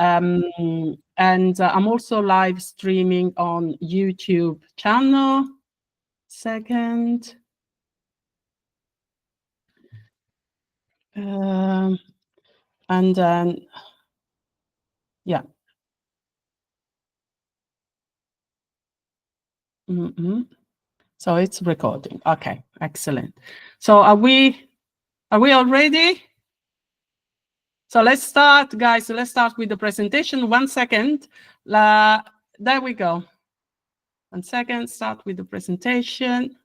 And I'm also live streaming on YouTube channel. Second. And then, yeah. So it's recording. Okay, excellent. So are we all ready? So let's start, guys. Let's start with the presentation. 1 second. There we go. 1 second. Start with the presentation.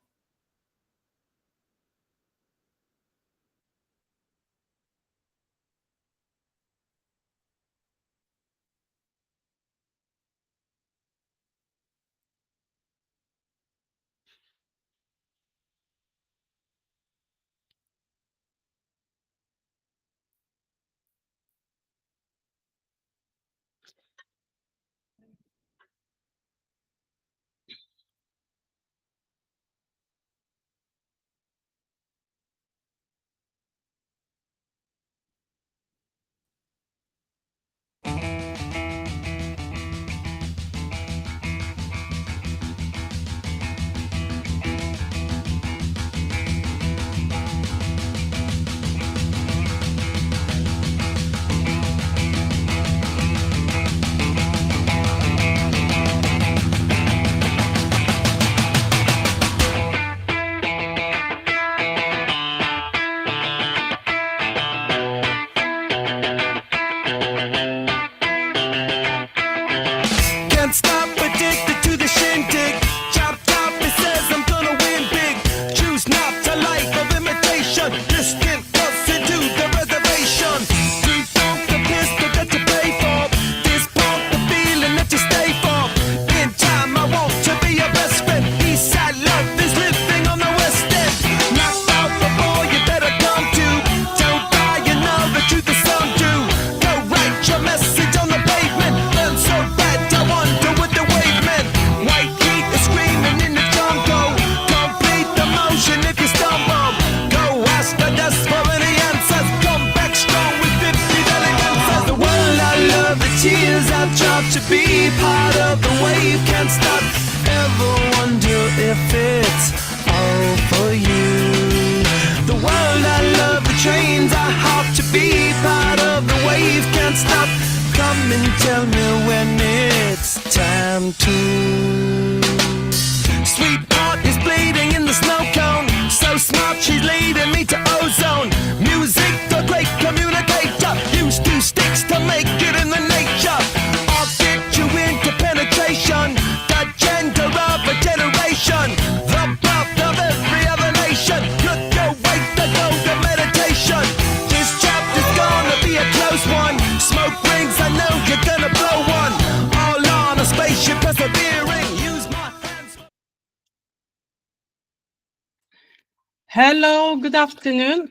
Hello, good afternoon.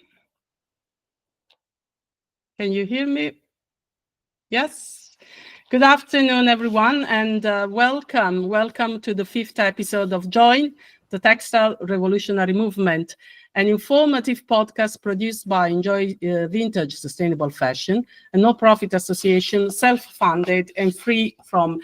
Can you hear me? Yes. Good afternoon, everyone, and welcome to the 5th episode of Join, the Textile Revolutionary Movement, an informative podcast produced by Enjoy Vintage Sustainable Fashion, a no-profit association, self-funded and free from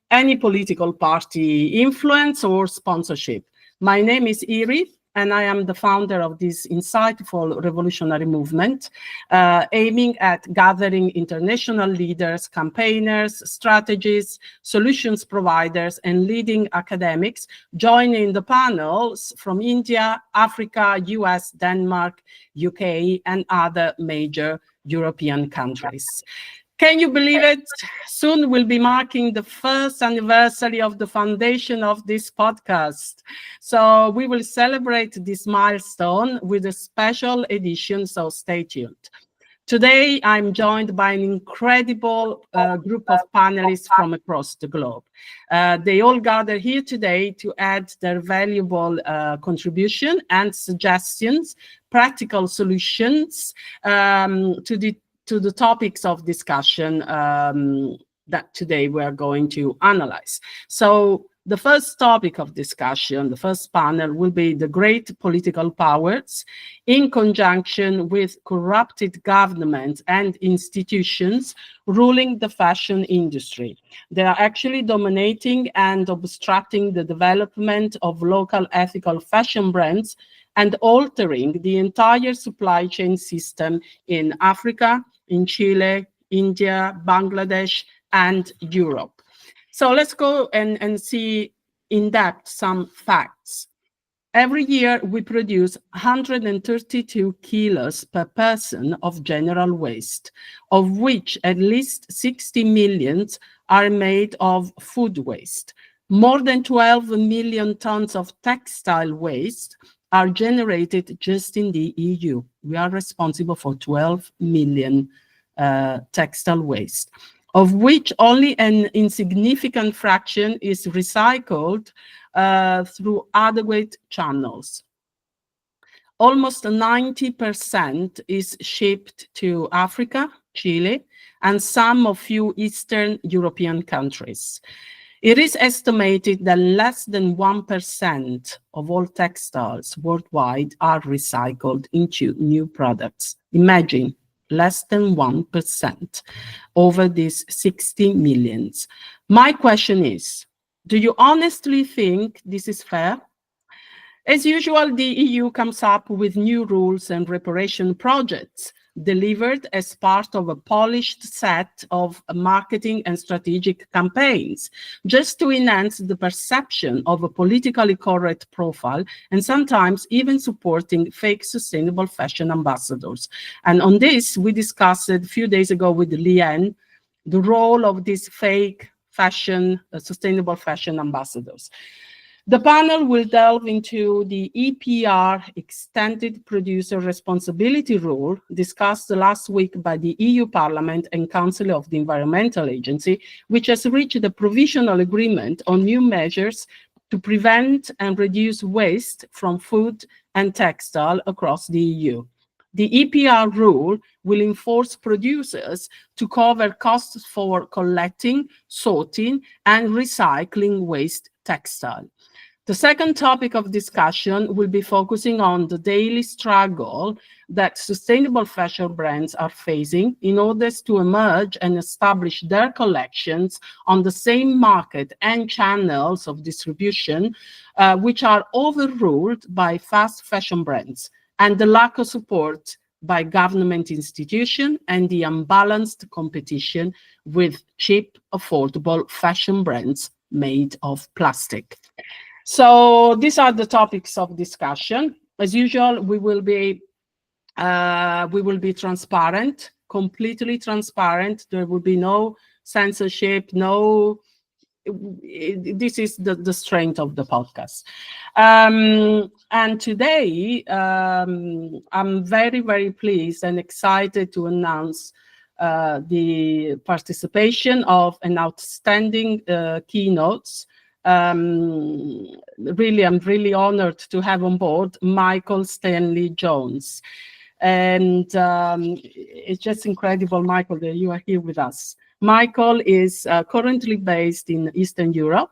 any political party influence or sponsorship. My name is Iri, and I am the founder of this insightful revolutionary movement, aiming at gathering international leaders, campaigners, strategists, solutions providers, and leading academics, joining the panels from India, Africa, US, Denmark, UK, and other major European countries. Can you believe it? Soon we'll be marking the 1st anniversary of the foundation of this podcast. So we will celebrate this milestone with a special edition, so stay tuned. Today, I'm joined by an incredible group of panelists from across the globe. They all gather here today to add their valuable contribution and suggestions, practical solutions to the topics of discussion that today we're going to analyze. So The first topic of discussion, the first panel, will be the great political powers in conjunction with corrupted governments and institutions ruling the fashion industry. They are actually dominating and obstructing the development of local ethical fashion brands and altering the entire supply chain system in Africa, in Chile, India, Bangladesh, and Europe. So let's go and see in depth some facts. Every year, we produce 132 kilos per person of general waste, of which at least 60 million are made of food waste. More than 12 million tons of textile waste are generated just in the EU. We are responsible for 12 million textile waste, of which only an insignificant fraction is recycled through adequate channels. Almost 90% is shipped to Africa, Chile, and some of few Eastern European countries. It is estimated that less than 1% of all textiles worldwide are recycled into new products. Imagine, less than 1% over these 60 millions. My question is, do you honestly think this is fair? As usual, the EU comes up with new rules and reparation projects delivered as part of a polished set of marketing and strategic campaigns, just to enhance the perception of a politically correct profile, and sometimes even supporting fake sustainable fashion ambassadors. And on this, we discussed a few days ago with Liane the role of these fake fashion, sustainable fashion ambassadors. The panel will delve into the EPR, Extended Producer Responsibility Rule, discussed last week by the EU Parliament and Council of the Environmental Agency, which has reached a provisional agreement on new measures to prevent and reduce waste from food and textile across the EU. The EPR rule will enforce producers to cover costs for collecting, sorting, and recycling waste textile. The second topic of discussion will be focusing on the daily struggle that sustainable fashion brands are facing in order to emerge and establish their collections on the same market and channels of distribution, which are overruled by fast fashion brands, and the lack of support by government institutions and the unbalanced competition with cheap, affordable fashion brands made of plastic. So these are the topics of discussion. As usual, we will be transparent, completely transparent. There will be no censorship, no. This is the strength of the podcast. And today, I'm very, very pleased and excited to announce the participation of an outstanding keynotes. Really, I'm really honored to have on board Michael Stanley Jones. And it's just incredible, Michael, that you are here with us. Michael is currently based in Eastern Europe.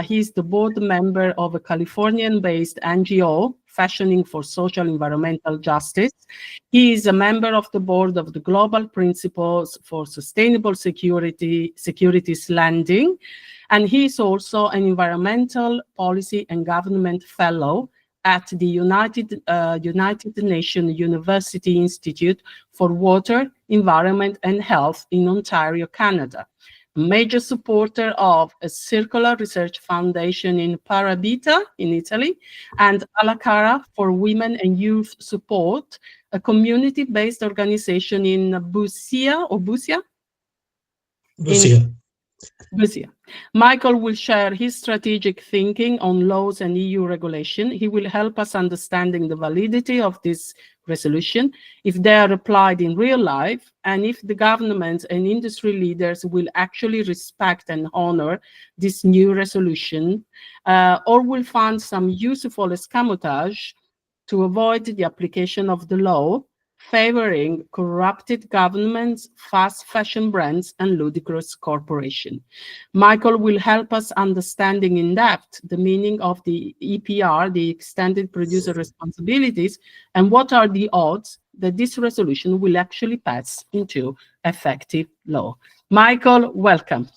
He's the board member of a Californian-based NGO, Fashioning for Social Environmental Justice. He is a member of the board of the Global Principles for Sustainable Securities Lending, and he is also an Environmental Policy and Government Fellow at the United Nations University Institute for Water, Environment and Health in Ontario, Canada. A major supporter of a circular research foundation in Parabita in Italy, and Alla Cara for Women and Youth Support, a community-based organization in Busia. Michael will share his strategic thinking on laws and EU regulation. He will help us understanding the validity of this resolution, if they are applied in real life, and if the governments and industry leaders will actually respect and honor this new resolution, or will find some useful escamotage to avoid the application of the law, favoring corrupted governments, fast fashion brands, and ludicrous corporations. Michael will help us understanding in depth the meaning of the EPR, the Extended Producer Responsibilities, and what are the odds that this resolution will actually pass into effective law. Michael, welcome.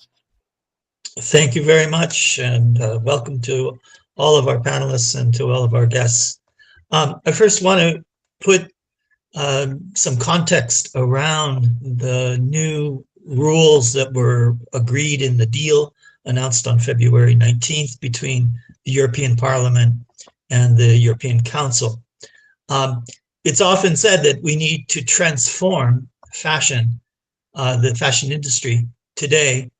Thank you very much, and welcome to all of our panelists and to all of our guests. I first want to put some context around the new rules that were agreed in the deal announced on February 19th between the European Parliament and the European Council. It's often said that we need to transform fashion, the fashion industry today.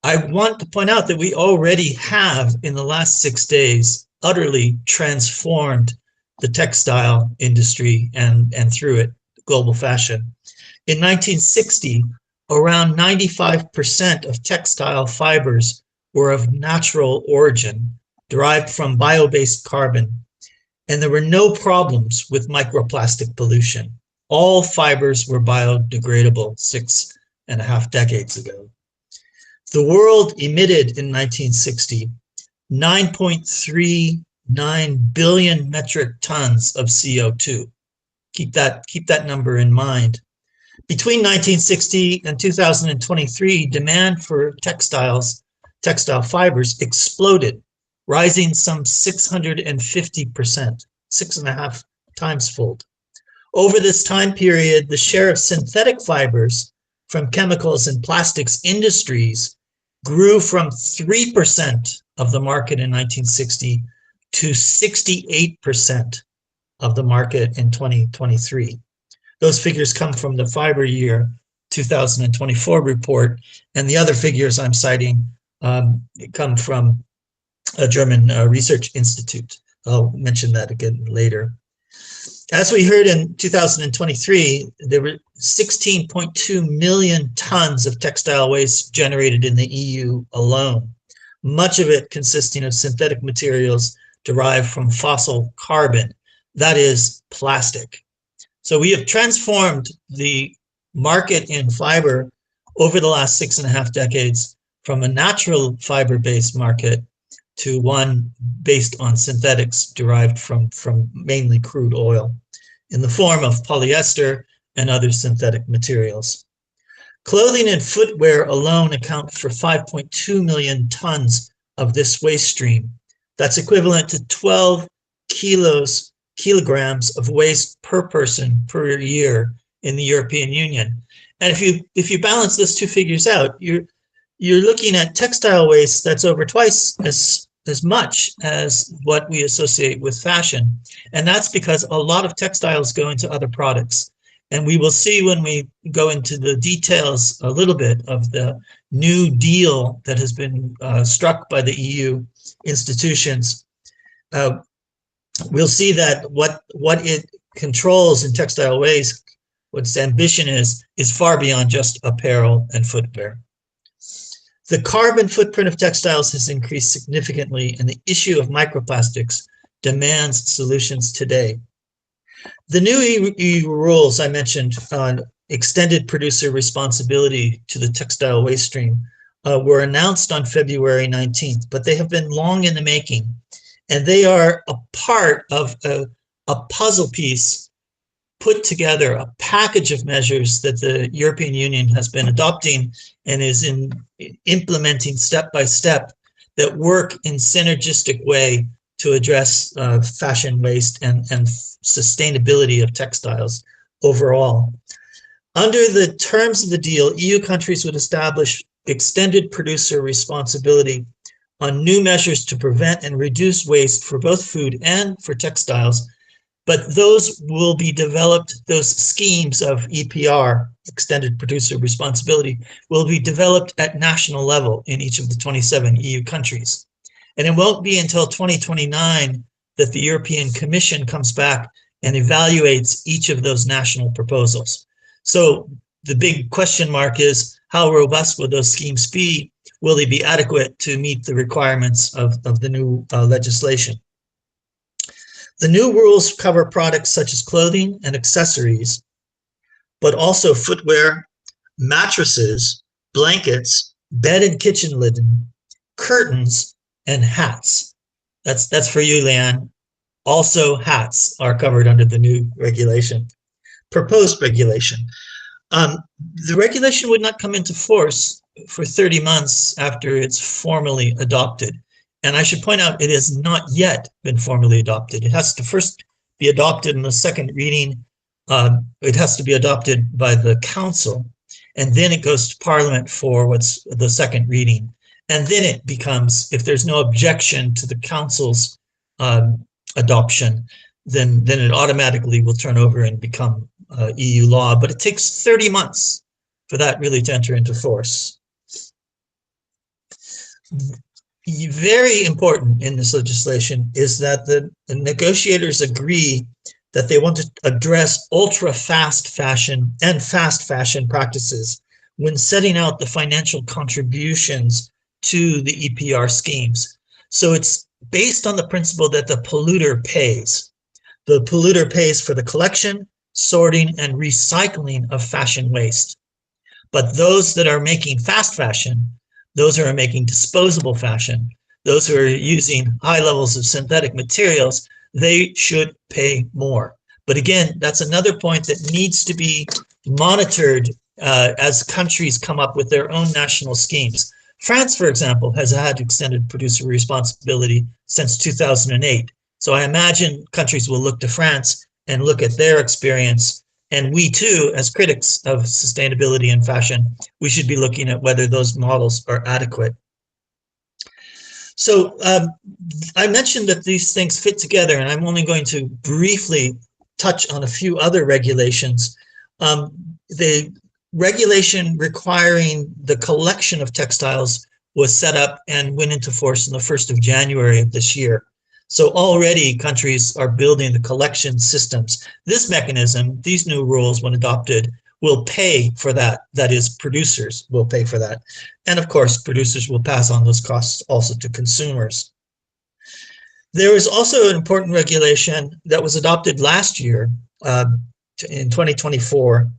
I want to point out that we already have, in the last 6 days, utterly transformed the textile industry and through it, global fashion. In 1960, around 95% of textile fibers were of natural origin, derived from bio-based carbon, and there were no problems with microplastic pollution. All fibers were biodegradable 6.5 decades ago. The world emitted in 1960 9.39 billion metric tons of CO2. Keep that number in mind. Between 1960 and 2023, demand for textile fibers exploded, rising some 650%, 6.5 times fold. Over this time period, the share of synthetic fibers from chemicals and plastics industries grew from 3% of the market in 1960 to 68% of the market in 2023. Those figures come from the Fiber Year 2024 report, and the other figures I'm citing come from a German research institute. I'll mention that again later. As we heard in 2023, there were 16.2 million tons of textile waste generated in the EU alone, much of it consisting of synthetic materials derived from fossil carbon, that is, plastic. So we have transformed the market in fiber over the last 6.5 decades from a natural fiber-based market to one based on synthetics derived from mainly crude oil in the form of polyester and other synthetic materials. Clothing and footwear alone account for 5.2 million tons of this waste stream. That's equivalent to 12 kilograms of waste per person per year in the European Union. And if you balance those two figures out, you're looking at textile waste that's over twice as much as what we associate with fashion. And that's because a lot of textiles go into other products. And we will see when we go into the details a little bit of the new deal that has been struck by the EU institutions. We'll see that what it controls in textile waste, what its ambition is far beyond just apparel and footwear. The carbon footprint of textiles has increased significantly, and the issue of microplastics demands solutions today. The new EU rules I mentioned on extended producer responsibility to the textile waste stream were announced on February 19th, but they have been long in the making, and they are a part of a puzzle piece put together, a package of measures that the European Union has been adopting and is implementing step by step that work in synergistic way to address fashion waste and sustainability of textiles overall. Under the terms of the deal, EU countries would establish extended producer responsibility on new measures to prevent and reduce waste for both food and for textiles. But those will be developed, those schemes of EPR, extended producer responsibility, will be developed at national level in each of the 27 EU countries. And it won't be until 2029 that the European Commission comes back and evaluates each of those national proposals. So the big question mark is, how robust will those schemes be? Will they be adequate to meet the requirements of the new legislation? The new rules cover products such as clothing and accessories but also footwear, mattresses, blankets, bed and kitchen linen, curtains, and hats. That's for you, Leanne. Also, hats are covered under the new regulation, proposed regulation. The regulation would not come into force for 30 months after it's formally adopted. And I should point out, it has not yet been formally adopted. It has to first be adopted in the second reading. It has to be adopted by the council, and then it goes to Parliament for what's the second reading. And then it becomes, if there's no objection to the council's adoption, then it automatically will turn over and become EU law. But it takes 30 months for that really to enter into force. Very important in this legislation is that the negotiators agree that they want to address ultra-fast fashion and fast fashion practices when setting out the financial contributions to the EPR schemes. So it's based on the principle that the polluter pays. The polluter pays for the collection, sorting, and recycling of fashion waste. But those that are making fast fashion, those who are making disposable fashion, those who are using high levels of synthetic materials, they should pay more. But again, that's another point that needs to be monitored as countries come up with their own national schemes. France, for example, has had extended producer responsibility since 2008. So I imagine countries will look to France and look at their experience. And we too, as critics of sustainability in fashion, we should be looking at whether those models are adequate. So I mentioned that these things fit together, and I'm only going to briefly touch on a few other regulations. The regulation requiring the collection of textiles was set up and went into force on the 1st of January of this year. So already countries are building the collection systems. This mechanism, these new rules, when adopted, will pay for that. That is, producers will pay for that. And of course, producers will pass on those costs also to consumers. There is also an important regulation that was adopted last year in 2024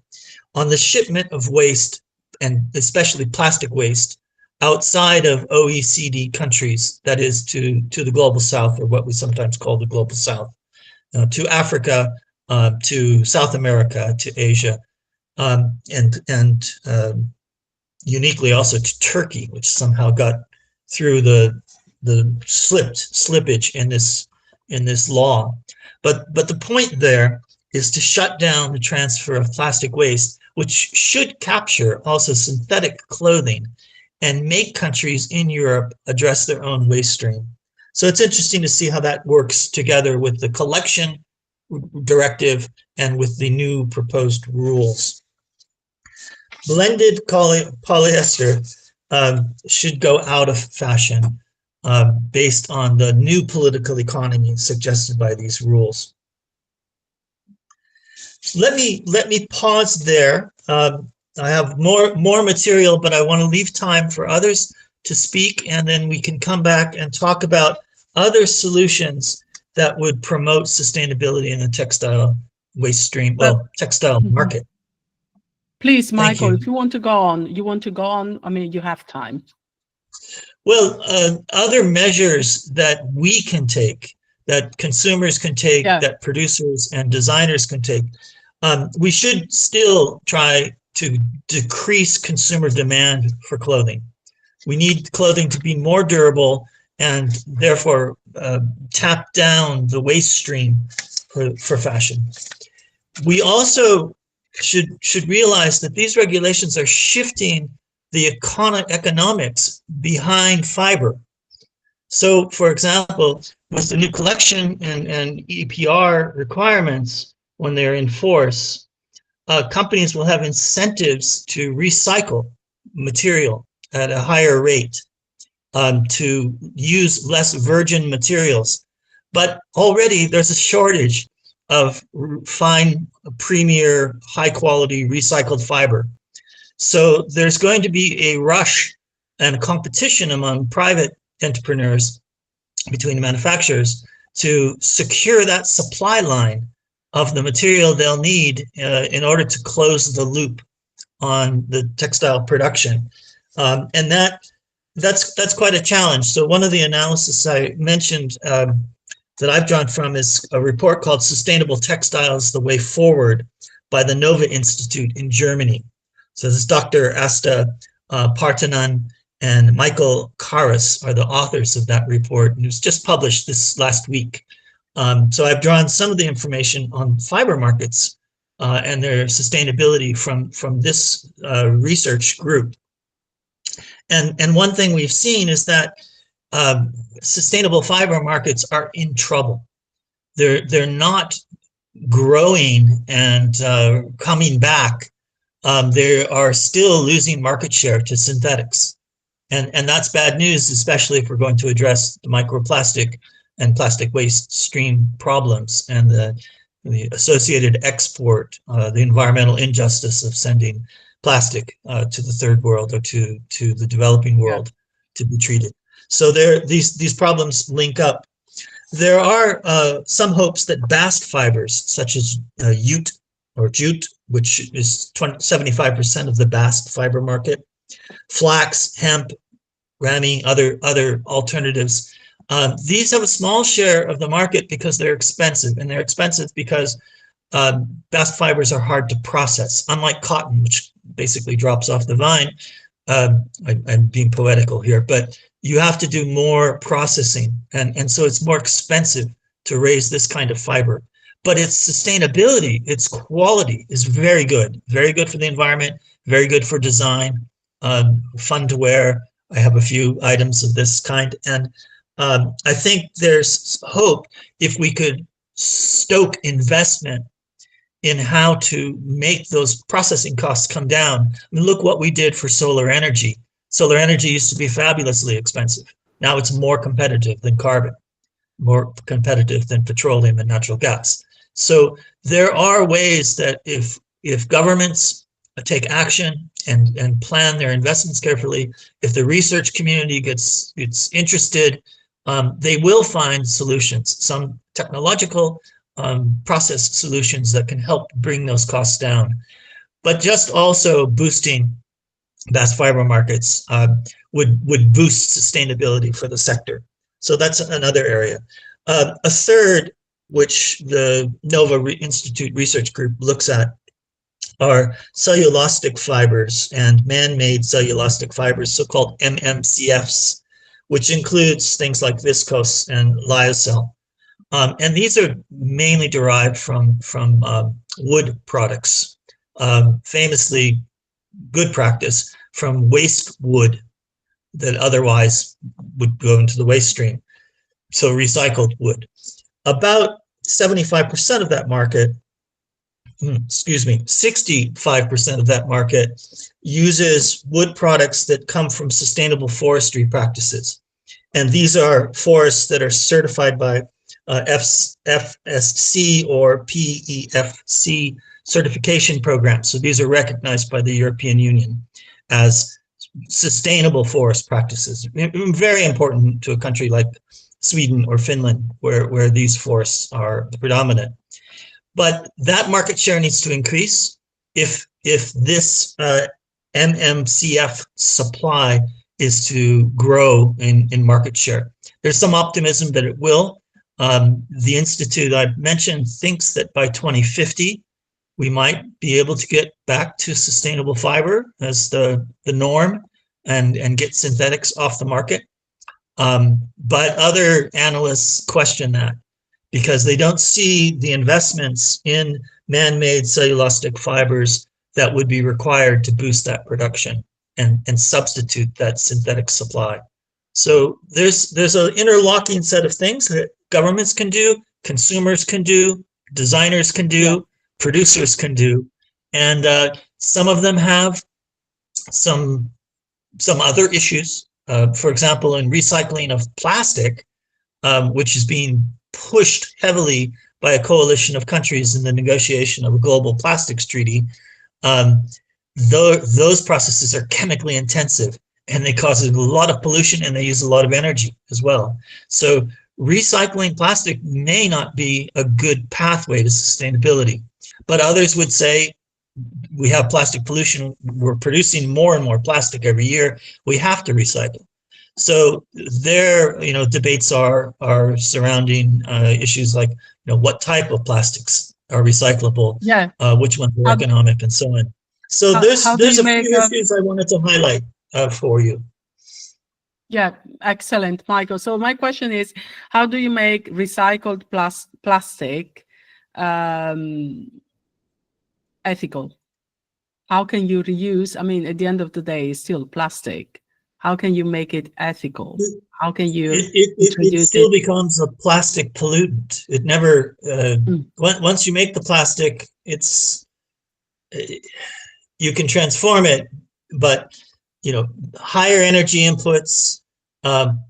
on the shipment of waste, and especially plastic waste, outside of OECD countries, that is to the global south, or what we sometimes call the global south, to Africa, to South America, to Asia, and uniquely also to Turkey, which somehow got through the slippage in this law. But the point there is to shut down the transfer of plastic waste, which should capture also synthetic clothing, and make countries in Europe address their own waste stream. So it's interesting to see how that works together with the collection directive and with the new proposed rules. Blended polyester should go out of fashion based on the new political economy suggested by these rules. Let me pause there. I have more material, but I want to leave time for others to speak, and then we can come back and talk about other solutions that would promote sustainability in the textile waste stream, textile market. Please, Michael, if you want to go on, I mean, you have time. Well, other measures that we can take, that consumers can take, that producers and designers can take, we should still try to decrease consumer demand for clothing. We need clothing to be more durable and therefore tap down the waste stream for fashion. We also should realize that these regulations are shifting the economics behind fiber. So, for example, with the new collection and EPR requirements, when they're in force, companies will have incentives to recycle material at a higher rate, to use less virgin materials. But already there's a shortage of fine, premier, high-quality recycled fiber. So there's going to be a rush and a competition among private entrepreneurs between manufacturers to secure that supply line of the material they'll need in order to close the loop on the textile production. And that's quite a challenge. So one of the analysis I mentioned that I've drawn from is a report called Sustainable Textiles, The Way Forward by the Nova Institute in Germany. So this Dr. Asta Partanen and Michael Karas are the authors of that report, and it was just published this last week. So I've drawn some of the information on fiber markets and their sustainability from this research group. And one thing we've seen is that sustainable fiber markets are in trouble. They're not growing and coming back. They are still losing market share to synthetics. And that's bad news, especially if we're going to address the microplastic and plastic waste stream problems and the associated export, the environmental injustice of sending plastic to the third world or to the developing world to be treated. So these problems link up. There are some hopes that bast fibers, such as jute, which is 75% of the bast fiber market, flax, hemp, rami, other alternatives. These have a small share of the market because they're expensive, and they're expensive because bast fibers are hard to process, unlike cotton, which basically drops off the vine. I'm being poetical here, but you have to do more processing, and so it's more expensive to raise this kind of fiber. But its sustainability, its quality is very good for the environment, very good for design, fun to wear. I have a few items of this kind, and I think there's hope if we could stoke investment in how to make those processing costs come down. I mean, look what we did for solar energy. Solar energy used to be fabulously expensive. Now it's more competitive than carbon, more competitive than petroleum and natural gas. So there are ways that if governments take action and plan their investments carefully, if the research community gets interested, they will find solutions, some technological process solutions that can help bring those costs down. But just also boosting bast fiber markets would boost sustainability for the sector. So that's another area. A third, which the Nova Institute Research Group looks at, are cellulosic fibers and man-made cellulosic fibers, so-called MMCFs, which includes things like viscose and lyocell. And these are mainly derived from wood products, famously good practice from waste wood that otherwise would go into the waste stream, so recycled wood. About 75% of that market, 65% of that market uses wood products that come from sustainable forestry practices. And these are forests that are certified by FSC or PEFC certification programs. So these are recognized by the European Union as sustainable forest practices. Very important to a country like Sweden or Finland, where these forests are the predominant. But that market share needs to increase if this MMCF supply is to grow in market share. There's some optimism that it will. The institute I mentioned thinks that by 2050, we might be able to get back to sustainable fiber as the norm and get synthetics off the market. But other analysts question that because they don't see the investments in man-made cellulosic fibers that would be required to boost that production and substitute that synthetic supply. So there's an interlocking set of things that governments can do, consumers can do, designers can do, producers can do, and some of them have some other issues. For example, in recycling of plastic, which is being pushed heavily by a coalition of countries in the negotiation of a global plastics treaty, those processes are chemically intensive and they cause a lot of pollution and they use a lot of energy as well. So recycling plastic may not be a good pathway to sustainability. But others would say, we have plastic pollution, we're producing more and more plastic every year, we have to recycle. So their debates are surrounding issues like what type of plastics are recyclable, Yeah. which ones are How, economic, and so on. So how do there's you a make few issues I wanted to highlight for you. Yeah, excellent, Michael. So my question is, how do you make recycled plastic ethical? How can you reuse? I mean, at the end of the day, it's still plastic. How can you make it ethical? How can you It introduce still it? becomes a plastic pollutant. It never Mm, once you make the plastic, you can transform it, but higher energy inputs,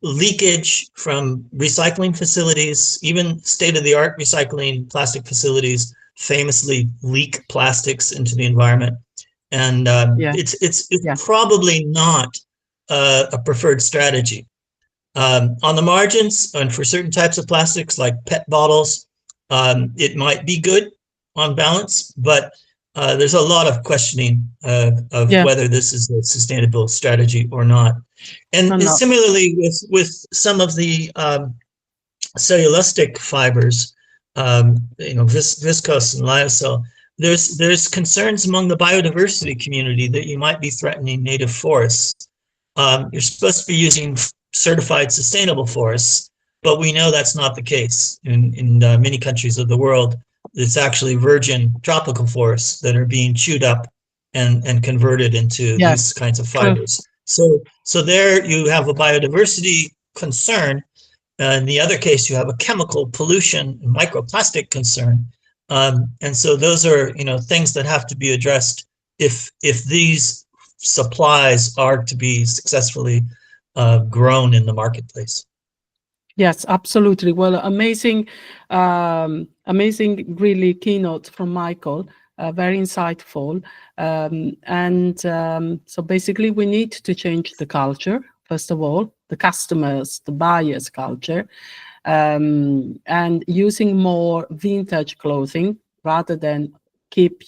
leakage from recycling facilities, even state-of-the-art recycling plastic facilities famously leak plastics into the environment, and yeah, it's yeah, probably not a preferred strategy. On the margins, and for certain types of plastics like PET bottles, it might be good on balance, but there's a lot of questioning of yeah. whether this is a sustainable strategy or not. Or And not? similarly, with some of the cellulosic fibers, viscose and lyocell, there's concerns among the biodiversity community that you might be threatening native forests. You're supposed to be using certified sustainable forests, but we know that's not the case. In many countries of the world, it's actually virgin tropical forests that are being chewed up and converted into Yeah, these kinds of true. fibers. So there you have a biodiversity concern. In the other case, you have a chemical pollution and microplastic concern. And so those are things that have to be addressed if these supplies are to be successfully grown in the marketplace. Yes, absolutely. Well, amazing, really keynote from Michael. Very insightful. So basically, we need to change the culture, first of all, the customers, the buyers' culture, and using more vintage clothing rather than keep,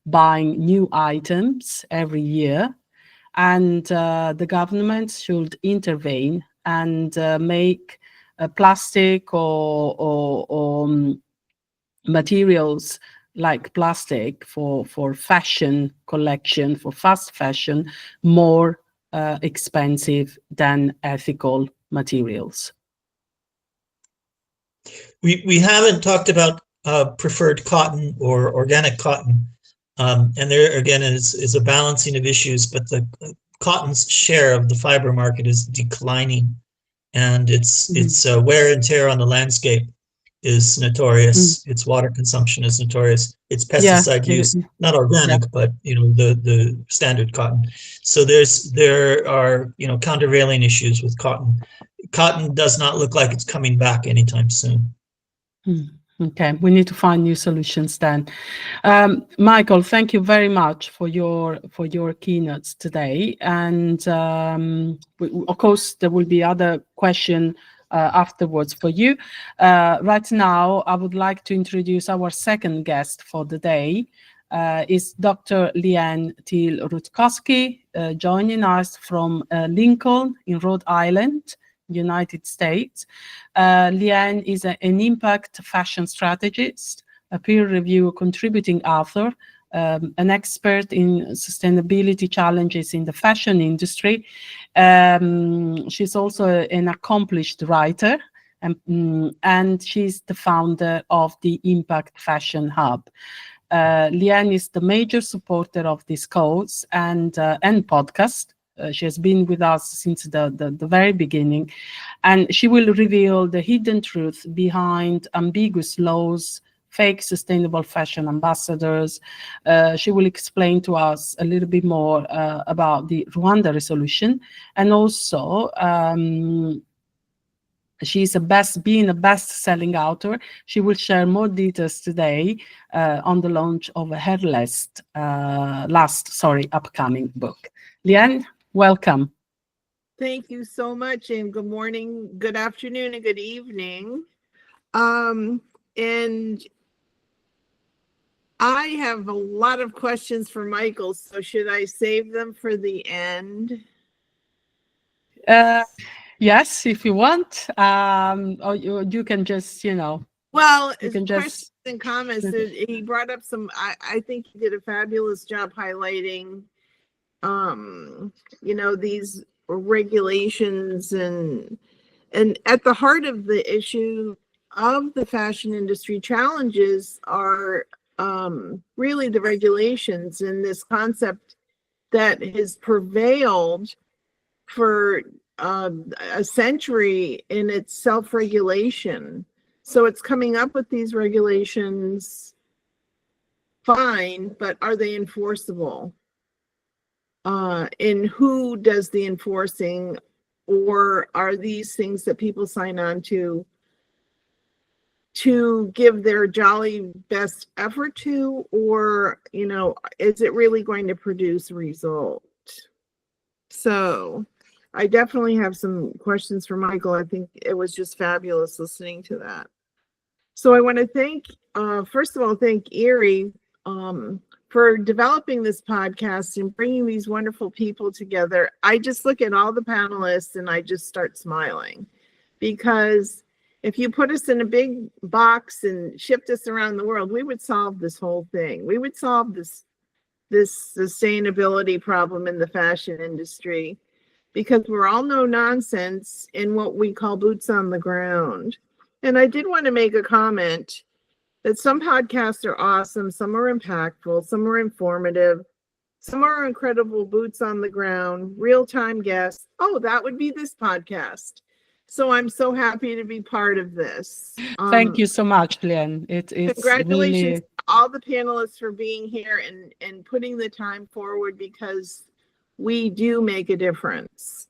buying new items every year. And the government should intervene and make plastic or materials like plastic for fashion collection, for fast fashion, more expensive than ethical materials. We haven't talked about preferred cotton or organic cotton. And there again is a balancing of issues, but the cotton's share of the fiber market is declining, and its wear and tear on the landscape is notorious. Its water consumption is notorious. Its Yeah, pesticide use, not yeah. organic, but the standard cotton. So there are countervailing issues with cotton. Cotton does not look like it's coming back anytime soon. Okay, we need to find new solutions then. Michael, thank you very much for your keynotes today. And of course, there will be other question afterwards for you. Right now, I would like to introduce our second guest for the day. Is Dr. Leanne Thiel-Rutkowski, joining us from Lincoln in Rhode Island, United States. Leanne is an impact fashion strategist, a peer review contributing author, an expert in sustainability challenges in the fashion industry. She's also an accomplished writer, and she's the founder of the Impact Fashion Hub. Leanne is the major supporter of this cause and podcast. She has been with us since the very beginning, and she will reveal the hidden truth behind ambiguous laws, fake sustainable fashion ambassadors. She will explain to us a little bit more about the Rwanda resolution, and also she's being a best-selling author. She will share more details today on the launch of her upcoming book. Leanne, welcome. Thank you so much, and good morning, good afternoon, and good evening. And I have a lot of questions for Michael, so should I save them for the end? Yes, if you want. Or you can just, Well, you as can questions just. and comments, he brought up some, I think he did a fabulous job highlighting, these regulations and at the heart of the issue of the fashion industry challenges are really the regulations and this concept that has prevailed for a century in its self-regulation. So it's coming up with these regulations, fine, but are they enforceable? And who does the enforcing, or are these things that people sign on to give their jolly best effort to, or is it really going to produce a result? So I definitely have some questions for Michael. I think it was just fabulous listening to that. So I want to thank, first of all, thank Erie for developing this podcast and bringing these wonderful people together. I just look at all the panelists and I just start smiling, because if you put us in a big box and shipped us around the world, we would solve this whole thing. We would solve this sustainability problem in the fashion industry, because we're all no nonsense in what we call boots on the ground. And I did want to make a comment that some podcasts are awesome, some are impactful, some are informative, some are incredible boots on the ground, real-time guests. Oh, that would be this podcast. So I'm so happy to be part of this. Thank you so much, Glenn. It's Congratulations really. to all the panelists for being here and putting the time forward, because we do make a difference.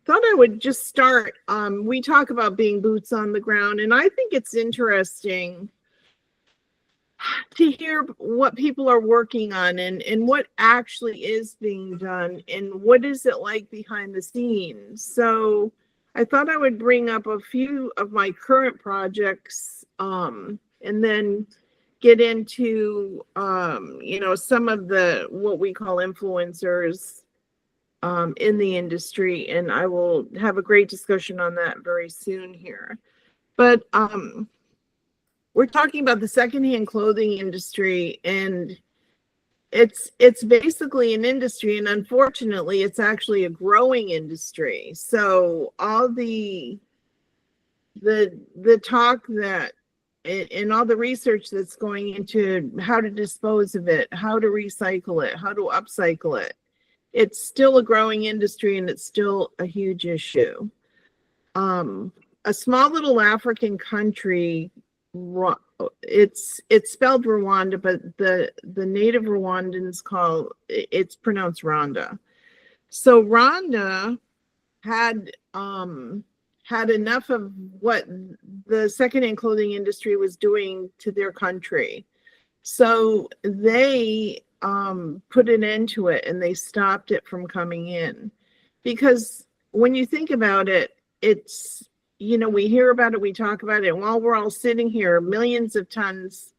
Thought I would just start. We talk about being boots on the ground, and I think it's interesting to hear what people are working on and what actually is being done and what is it like behind the scenes. So I thought I would bring up a few of my current projects, and then get into some of the what we call influencers in the industry, and I will have a great discussion on that very soon here. But we're talking about the secondhand clothing industry, and it's basically an industry, and unfortunately it's actually a growing industry. So all the talk that and all the research that's going into how to dispose of it, how to recycle it, how to upcycle it, it's still a growing industry and it's still a huge issue. A small little African country, it's spelled Rwanda, but the native Rwandans it's pronounced Rwanda. So Rwanda had enough of what the secondhand clothing industry was doing to their country. So they put an end to it and they stopped it from coming in. Because when you think about it, it's, we hear about it, we talk about it, and while we're all sitting here, millions of tons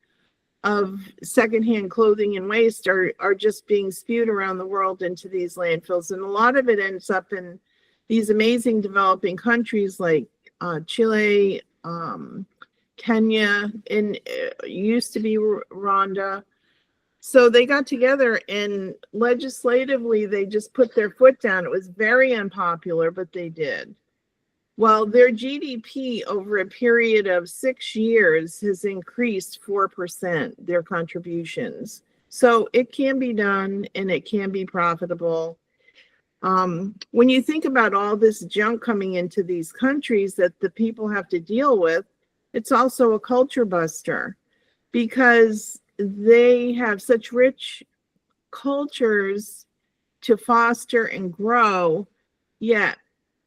of secondhand clothing and waste are just being spewed around the world into these landfills. And a lot of it ends up in these amazing developing countries like Chile, Kenya, and used to be Rwanda. So they got together and legislatively they just put their foot down. It was very unpopular, but they did. Well, their GDP over a period of 6 years has increased 4%, their contributions. So it can be done and it can be profitable. When you think about all this junk coming into these countries that the people have to deal with, it's also a culture buster, because they have such rich cultures to foster and grow. Yet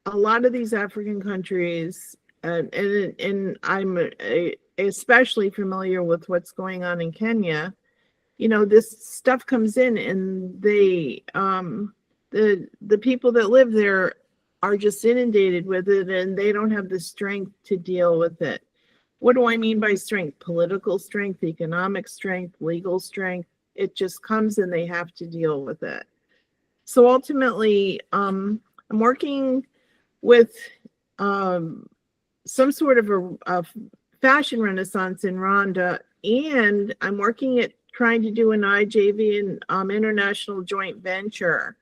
a lot of these African countries, and I'm especially familiar with what's going on in Kenya, this stuff comes in and they the people that live there are just inundated with it, and they don't have the strength to deal with it. What do I mean by strength? Political strength, economic strength, legal strength. It just comes and they have to deal with it. So ultimately, I'm working with some sort of a fashion renaissance in Rwanda, and I'm working at trying to do an IJV and international joint venture.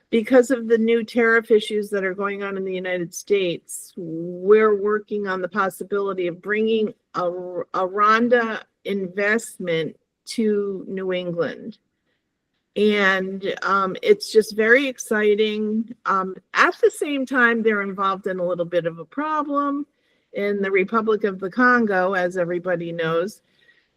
Because of the new tariff issues that are going on in the United States, we're working on the possibility of bringing a Rwanda investment to New England. And it's just very exciting. At the same time, they're involved in a little bit of a problem in the Republic of the Congo, as everybody knows.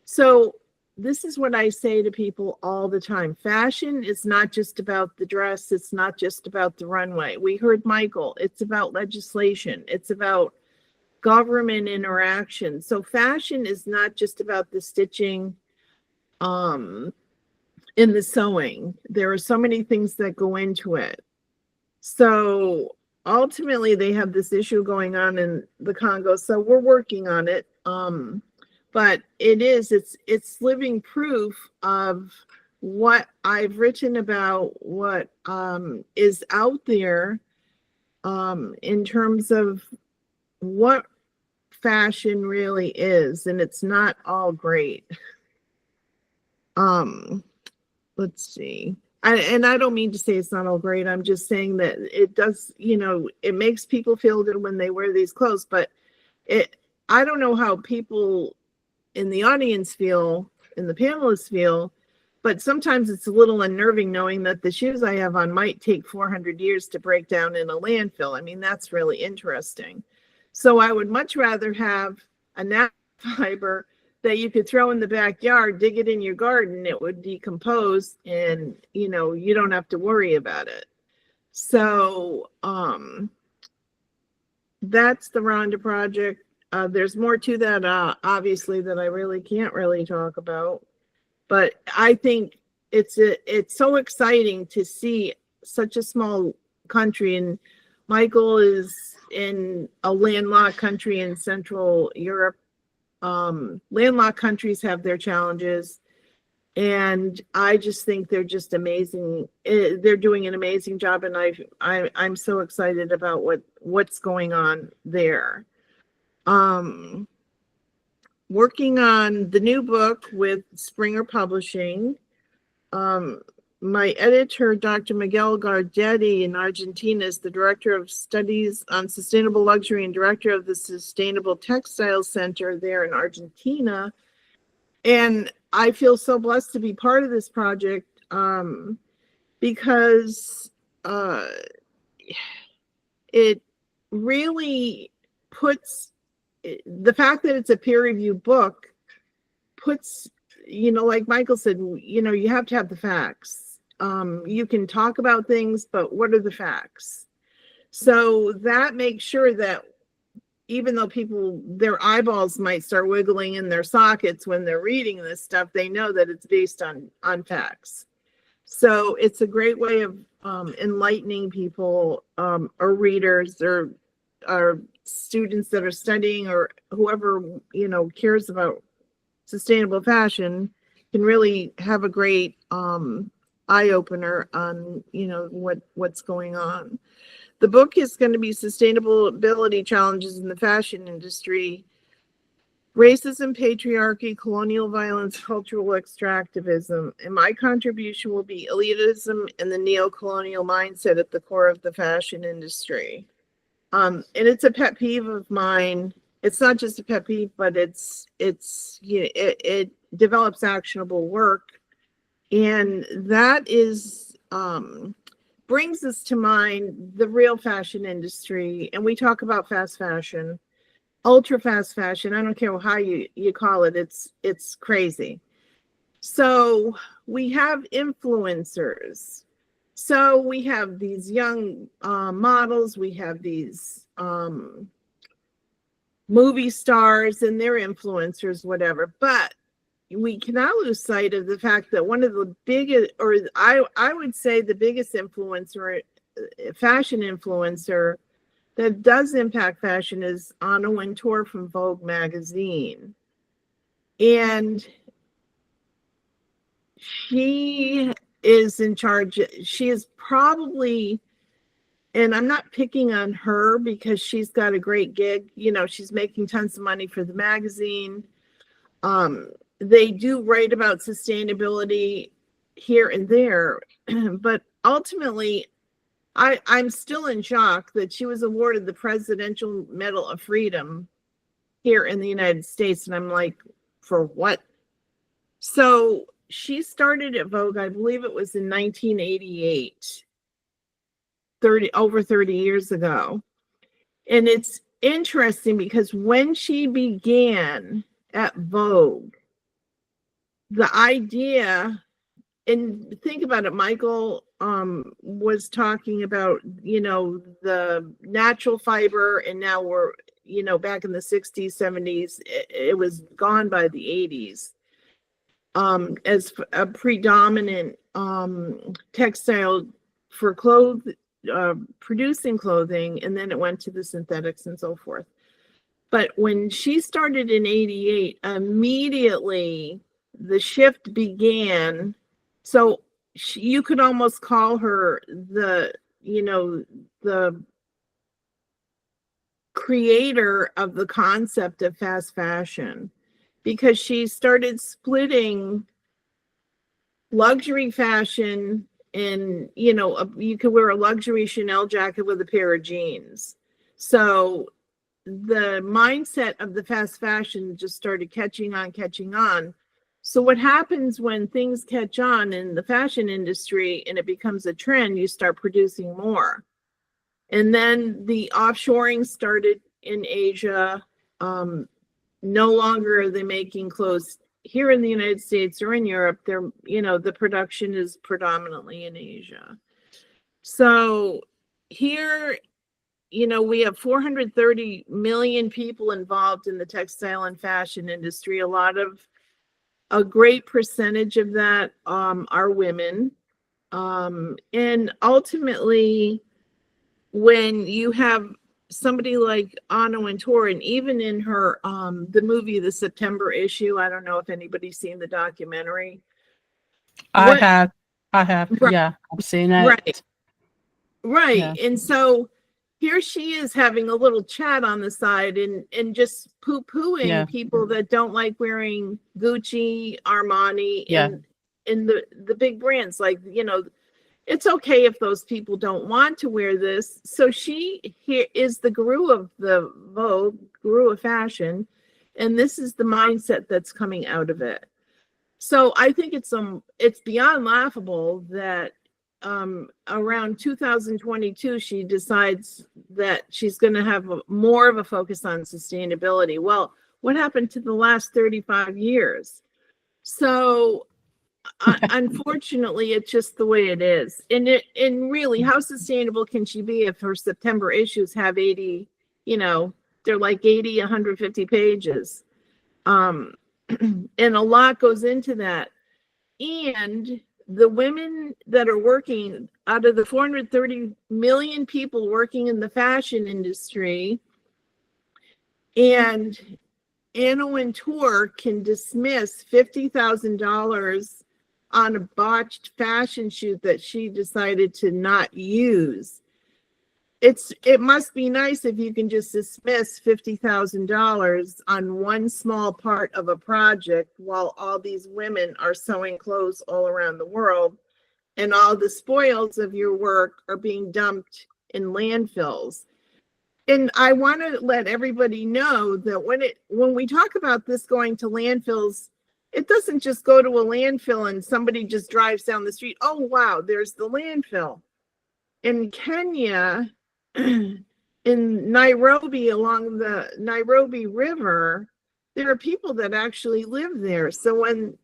So this is what I say to people all the time. Fashion is not just about the dress. It's not just about the runway. We heard Michael. It's about legislation. It's about government interaction. So fashion is not just about the stitching in the sewing. There are so many things that go into it. So ultimately, they have this issue going on in the Congo. So we're working on it. But it's living proof of what I've written about, what is out there in terms of what fashion really is, and it's not all great. Let's see. I don't mean to say it's not all great. I'm just saying that it does, it makes people feel good when they wear these clothes, but I don't know how people in the audience feel, in the panelists feel, but sometimes it's a little unnerving knowing that the shoes I have on might take 400 years to break down in a landfill. I mean, that's really interesting. So I would much rather have a nap fiber that you could throw in the backyard, dig it in your garden, it would decompose, and you don't have to worry about it. So that's the Rwanda project. There's more to that, obviously, that I really can't really talk about. But I think it's so exciting to see such a small country. And Michael is in a landlocked country in Central Europe. Landlocked countries have their challenges. And I just think they're just amazing. They're doing an amazing job. And I'm so excited about what's going on there. Working on the new book with Springer Publishing. My editor, Dr. Miguel Gardetti in Argentina, is the director of studies on sustainable luxury and director of the Sustainable Textile Center there in Argentina. And I feel so blessed to be part of this project because it really puts the fact that it's a peer-reviewed book puts, like Michael said, you have to have the facts. You can talk about things, but what are the facts? So that makes sure that even though their eyeballs might start wiggling in their sockets when they're reading this stuff, they know that it's based on facts. So it's a great way of enlightening people or readers or students that are studying or whoever cares about sustainable fashion can really have a great eye-opener on what's going on. The book is going to be Sustainability Challenges in the Fashion Industry, Racism, Patriarchy, Colonial Violence, Cultural Extractivism, and my contribution will be elitism and the neo-colonial mindset at the core of the fashion industry. And it's a pet peeve of mine. It's not just a pet peeve, but it develops actionable work, and that is brings us to mind the real fashion industry. And we talk about fast fashion, ultra fast fashion. I don't care how you call it. It's crazy. So we have influencers. So we have these young models, we have these movie stars and their influencers, whatever. But we cannot lose sight of the fact that one of the biggest, or I would say the biggest influencer, fashion influencer that does impact fashion is Anna Wintour from Vogue magazine. And she is in charge. She is probably, and I'm not picking on her because she's got a great gig. You know, she's making tons of money for the magazine. They do write about sustainability here and there, but ultimately, I'm still in shock that she was awarded the Presidential Medal of Freedom here in the United States. And I'm like, for what? So she started at Vogue, I believe it was in 1988, over 30 years ago. And it's interesting because when she began at Vogue, the idea, and think about it, Michael was talking about, you know, the natural fiber, and now we're, you know, back in the 60s, 70s, it was gone by the 80s as a predominant textile for producing clothing, and then it went to the synthetics and so forth. But when she started in 88, immediately the shift began. So you could almost call her the, you know, the creator of the concept of fast fashion, because she started splitting luxury fashion and, you know, you could wear a luxury Chanel jacket with a pair of jeans. So the mindset of the fast fashion just started catching on. So what happens when things catch on in the fashion industry and it becomes a trend, you start producing more. And then the offshoring started in Asia. No longer are they making clothes here in the United States or in Europe. They're, you know, the production is predominantly in Asia. So here, you know, we have 430 million people involved in the textile and fashion industry. A great percentage of that are women. And ultimately, when you have somebody like Anna Wintour, and even in her, the movie, The September Issue, I don't know if anybody's seen the documentary. I have, right, yeah, I've seen it. Right. Yeah. And so here she is having a little chat on the side and just poo-pooing people that don't like wearing Gucci, Armani, and the big brands. Like, you know, it's okay if those people don't want to wear this. So she here is the guru of the Vogue, guru of fashion, and this is the mindset that's coming out of it. So I think it's beyond laughable that around 2022 she decides that she's going to have more of a focus on sustainability. Well, what happened to the last 35 years? So unfortunately, it's just the way it is. And really, how sustainable can she be if her September issues have 80, you know, they're like 80, 150 pages. And a lot goes into that. And the women that are working, out of the 430 million people working in the fashion industry, and Anna Wintour can dismiss $50,000 on a botched fashion shoot that she decided to not use. It must be nice if you can just dismiss $50,000 on one small part of a project while all these women are sewing clothes all around the world, and all the spoils of your work are being dumped in landfills. And I want to let everybody know that when we talk about this going to landfills, it doesn't just go to a landfill and somebody just drives down the street. Oh, wow, there's the landfill. In Kenya, in Nairobi, along the Nairobi River, there are people that actually live there. So and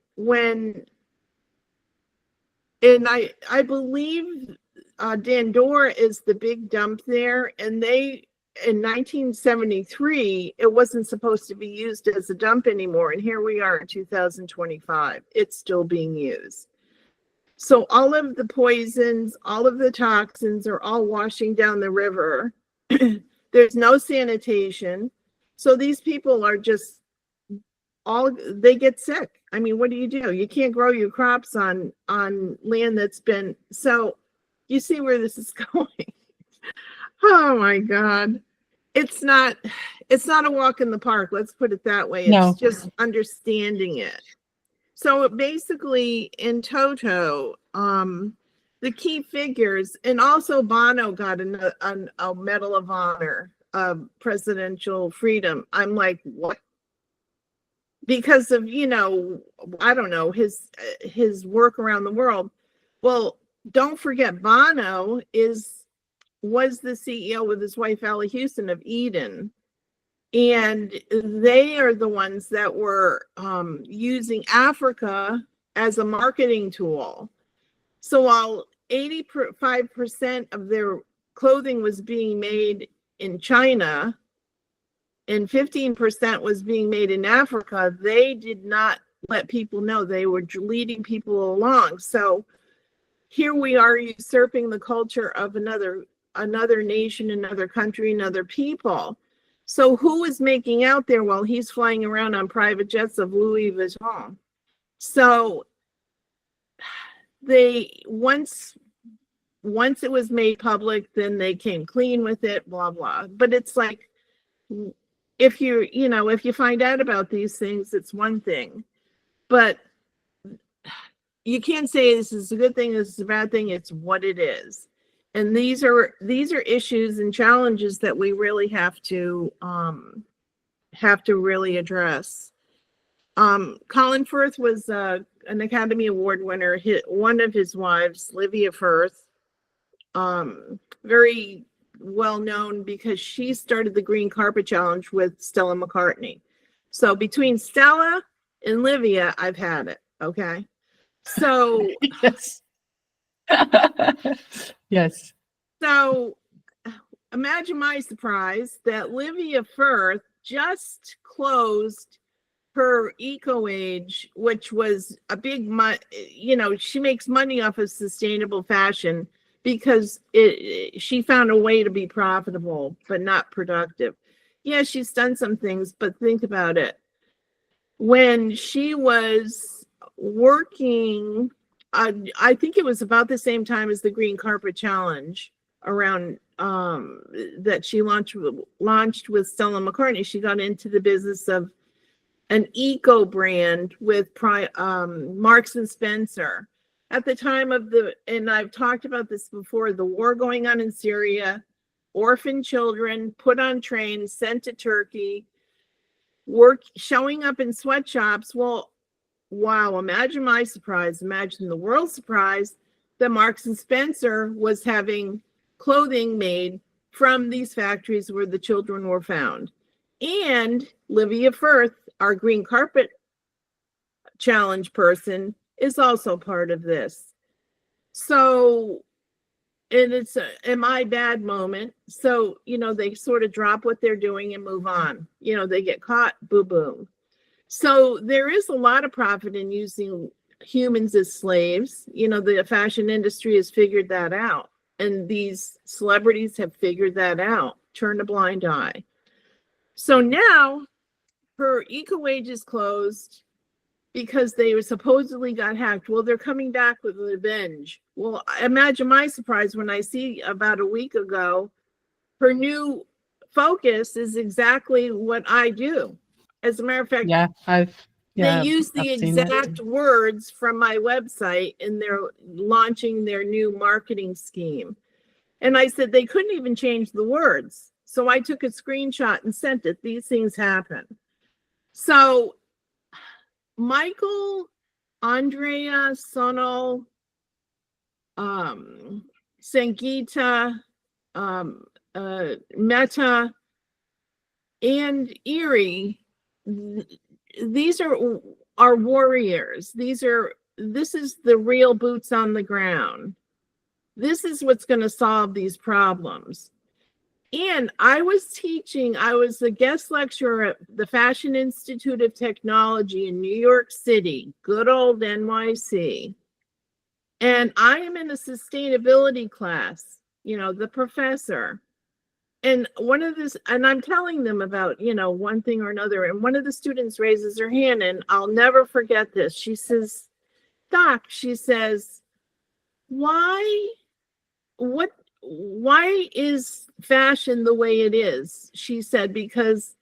I believe Dandora is the big dump there, and they in 1973, it wasn't supposed to be used as a dump anymore. And here we are in 2025. It's still being used. So all of the poisons, all of the toxins are all washing down the river. There's no sanitation. So these people are just they get sick. I mean, what do? You can't grow your crops on land that's been, so you see where this is going. Oh my God. It's not a walk in the park. Let's put it that way. No. It's just understanding it. So basically in toto, the key figures, and also Bono got a Medal of Honor of Presidential Freedom. I'm like, what? Because of, I don't know, his work around the world. Well, don't forget Bono was the CEO with his wife Allie Houston of Eden, and they are the ones that were using Africa as a marketing tool. So while 85% of their clothing was being made in China and 15% was being made in Africa, they did not let people know. They were leading people along. So here we are usurping the culture of another nation, another country, another people. So who is making out there while he's flying around on private jets of Louis Vuitton? So they once it was made public, then they came clean with it, blah blah. But it's like, if you find out about these things, it's one thing, but you can't say this is a good thing, this is a bad thing. It's what it is. And these are issues and challenges that we really have to really address. Colin Firth was an Academy Award winner. One of his wives, Livia Firth, very well known because she started the Green Carpet Challenge with Stella McCartney. So between Stella and Livia, I've had it. Okay. So yes. Yes. So imagine my surprise that Livia Firth just closed her EcoAge, which was a big she makes money off of sustainable fashion because she found a way to be profitable but not productive. Yeah, she's done some things, but think about it. When she was working, I think it was about the same time as the Green Carpet Challenge, around that she launched with Stella McCartney. She got into the business of an eco brand with Marks and Spencer. At the time of and I've talked about this before, the war going on in Syria, orphan children put on trains, sent to Turkey, showing up in sweatshops. Well, wow, imagine my surprise, imagine the world's surprise that Marks and Spencer was having clothing made from these factories where the children were found. And Livia Firth, our Green Carpet Challenge person, is also part of this. So, and it's a my bad moment. So, they sort of drop what they're doing and move on. They get caught, boo boo. So there is a lot of profit in using humans as slaves. The fashion industry has figured that out. And these celebrities have figured that out, turned a blind eye. So now her EcoAge is closed because they were supposedly got hacked. Well, they're coming back with revenge. Well, imagine my surprise when I see about a week ago, her new focus is exactly what I do. As a matter of fact, they use the exact words from my website, and they're launching their new marketing scheme. And I said they couldn't even change the words. So I took a screenshot and sent it. These things happen. So Michael, Andrea, Sonal, Sangeeta, Meta, and Erie, these are warriors. This is the real boots on the ground. This is what's going to solve these problems. And I was a guest lecturer at the Fashion Institute of Technology in New York City, good old NYC. And I am in a sustainability class, the professor. And I'm telling them about, one thing or another. And one of the students raises her hand, and I'll never forget this. She says, Doc, she says, why is fashion the way it is? She said, because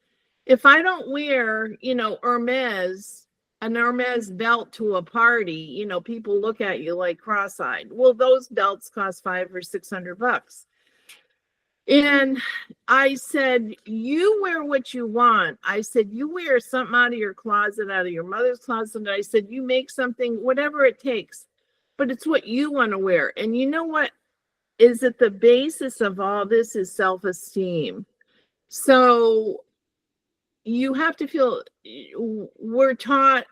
if I don't wear, an Hermes belt to a party, people look at you like cross-eyed. Well, those belts cost $500 or $600. And I said, you wear what you want. I said, you wear something out of your closet, out of your mother's closet. I said, you make something, whatever it takes, but it's what you want to wear. And you know what is at the basis of all this is self-esteem. So you have to feel, we are taught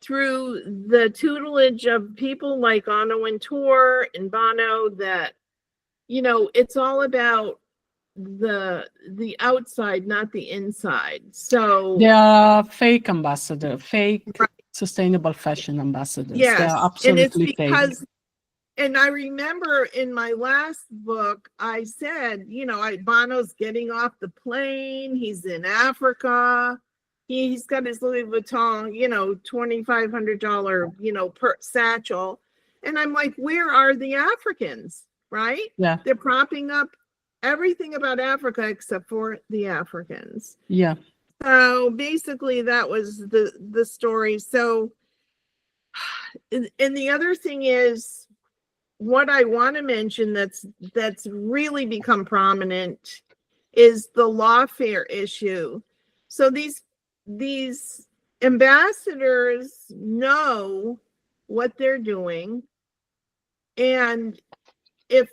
through the tutelage of people like Anna Wintour and Bono that, it's all about the outside, not the inside. So they are fake ambassadors, fake sustainable fashion ambassadors. Yes, they are absolutely and it's because, fake. and I remember in my last book, I said, Bono's getting off the plane. He's in Africa. He's got his Louis Vuitton, $2,500, per satchel. And I'm like, where are the Africans? Right? Yeah. They're propping up everything about Africa except for the Africans. Yeah. So basically that was the story. So, and the other thing is, what I want to mention that's really become prominent is the lawfare issue. So these ambassadors know what they're doing, and if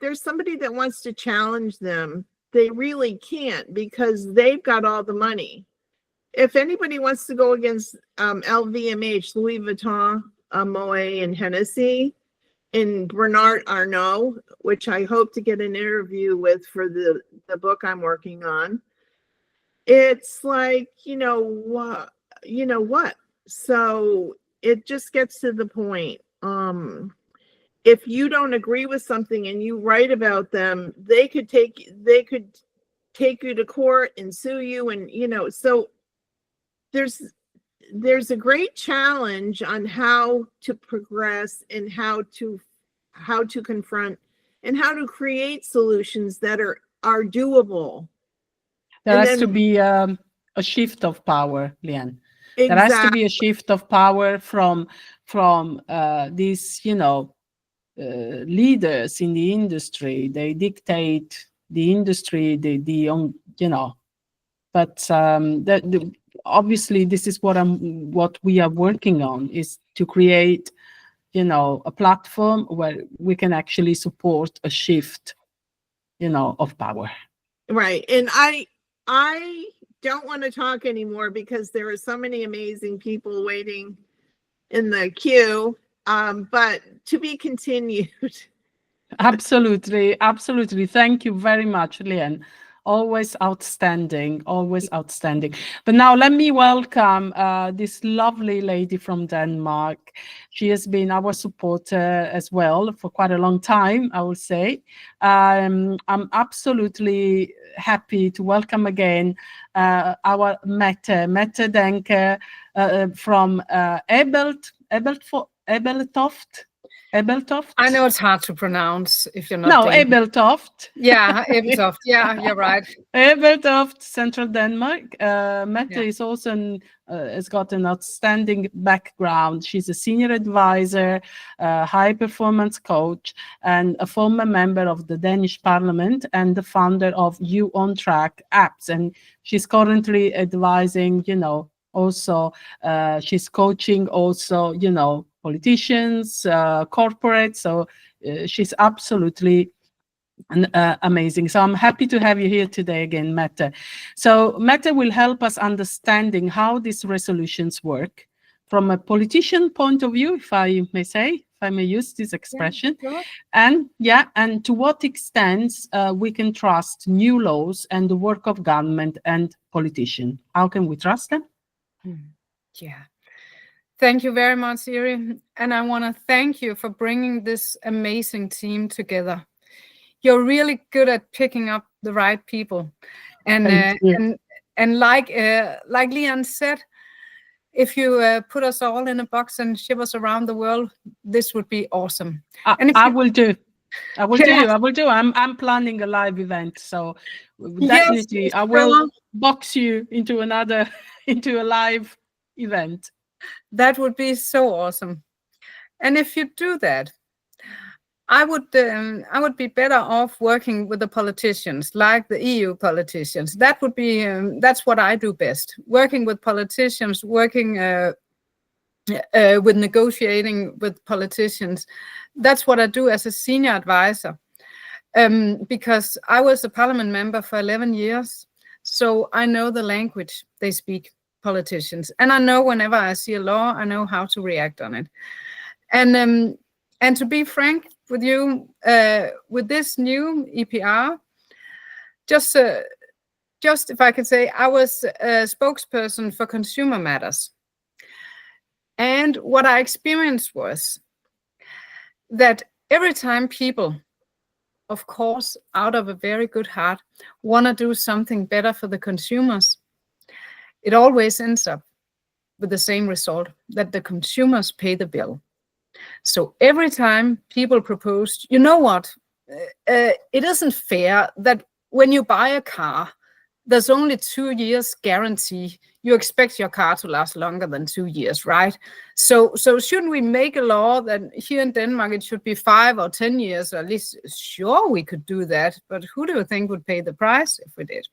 there's somebody that wants to challenge them, they really can't because they've got all the money. If anybody wants to go against LVMH, Louis Vuitton, Moet, and Hennessy, and Bernard Arnault, which I hope to get an interview with for the book I'm working on, it's like, what? So it just gets to the point. If you don't agree with something and you write about them, they could take you to court and sue you, and so there's a great challenge on how to progress and how to confront and how to create solutions that are doable. There has to be a shift of power, Leanne. Exactly. There has to be a shift of power from these, leaders in the industry. They dictate the industry, But obviously, this is what we are working on, is to create, a platform where we can actually support a shift, of power. Right, and I don't want to talk anymore because there are so many amazing people waiting in the queue. But to be continued. Absolutely. Thank you very much, Leanne. Always outstanding. But now let me welcome this lovely lady from Denmark. She has been our supporter as well for quite a long time, I will say. I'm absolutely happy to welcome again our Mette Denker from Ebeltoft. I know it's hard to pronounce if you're not. No, Ebeltoft. Yeah, Ebeltoft. Yeah, you're right. Ebeltoft, Central Denmark. Mette is also has got an outstanding background. She's a senior advisor, high performance coach, and a former member of the Danish Parliament and the founder of You On Track apps. And she's currently advising, also she's coaching also, politicians, corporates. So she's absolutely amazing. So I'm happy to have you here today again, Mette. So Mette will help us understanding how these resolutions work from a politician point of view, if I may say, I may use this expression. Sure. And to what extent we can trust new laws and the work of government and politicians. How can we trust them? Yeah. Thank you very much, Iri. And I want to thank you for bringing this amazing team together. You're really good at picking up the right people. And Thank you. and like Leon said, if you put us all in a box and ship us around the world, this would be awesome. And if I you- will do. I will Yes. do. I will do. I'm planning a live event, so Yes, definitely I will sure. box you into a live event. That would be so awesome. And if you do that, I would be better off working with the politicians, like the EU politicians. That would be that's what I do best. Working with politicians, working with negotiating with politicians. That's what I do as a senior advisor. Because I was a parliament member for 11 years, so I know the language they speak, politicians, and I know whenever I see a law, I know how to react on it. And to be frank with you, with this new EPR, just if I could say, I was a spokesperson for consumer matters. And what I experienced was that every time people, of course, out of a very good heart, want to do something better for the consumers, it always ends up with the same result, that the consumers pay the bill. So every time people proposed, you know what, it isn't fair that when you buy a car, there's only 2 years guarantee. You expect your car to last longer than 2 years, right? So shouldn't we make a law that here in Denmark it should be 5 or 10 years, or at least? Sure, we could do that, but who do you think would pay the price if we did?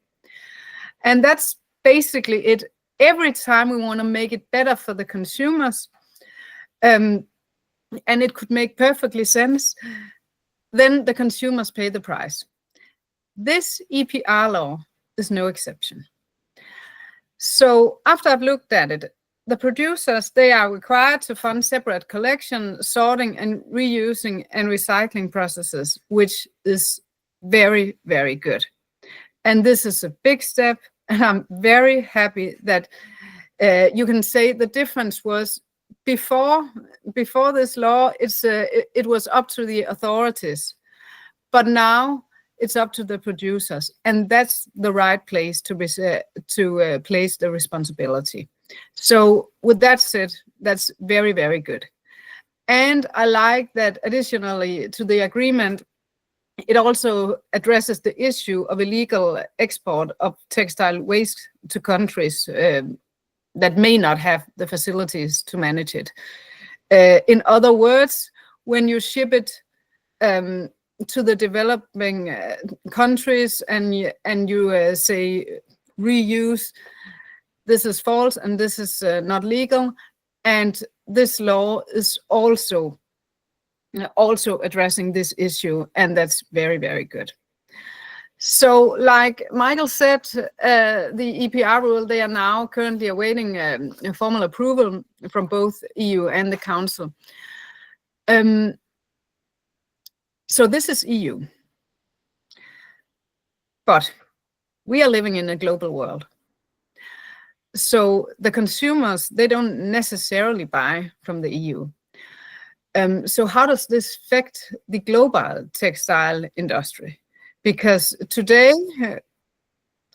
And that's basically it. Every time we want to make it better for the consumers, and it could make perfectly sense, then the consumers pay the price. This EPR law is no exception. So after I've looked at it, the producers, they are required to fund separate collection, sorting, and reusing and recycling processes, which is very, very good. And this is a big step, and I'm very happy that you can say the difference was before this law, it was up to the authorities, but now it's up to the producers, and that's the right place to place the responsibility. So with that said, that's very, very good. And I like that additionally to the agreement, it also addresses the issue of illegal export of textile waste to countries that may not have the facilities to manage it. In other words, when you ship it to the developing countries and you say reuse, this is false and this is not legal. And this law is also addressing this issue, and that's very, very good. So like Michael said, the EPR rule, they are now currently awaiting a formal approval from both EU and the Council. So this is EU. But we are living in a global world. So the consumers, they don't necessarily buy from the EU. So how does this affect the global textile industry? Because today,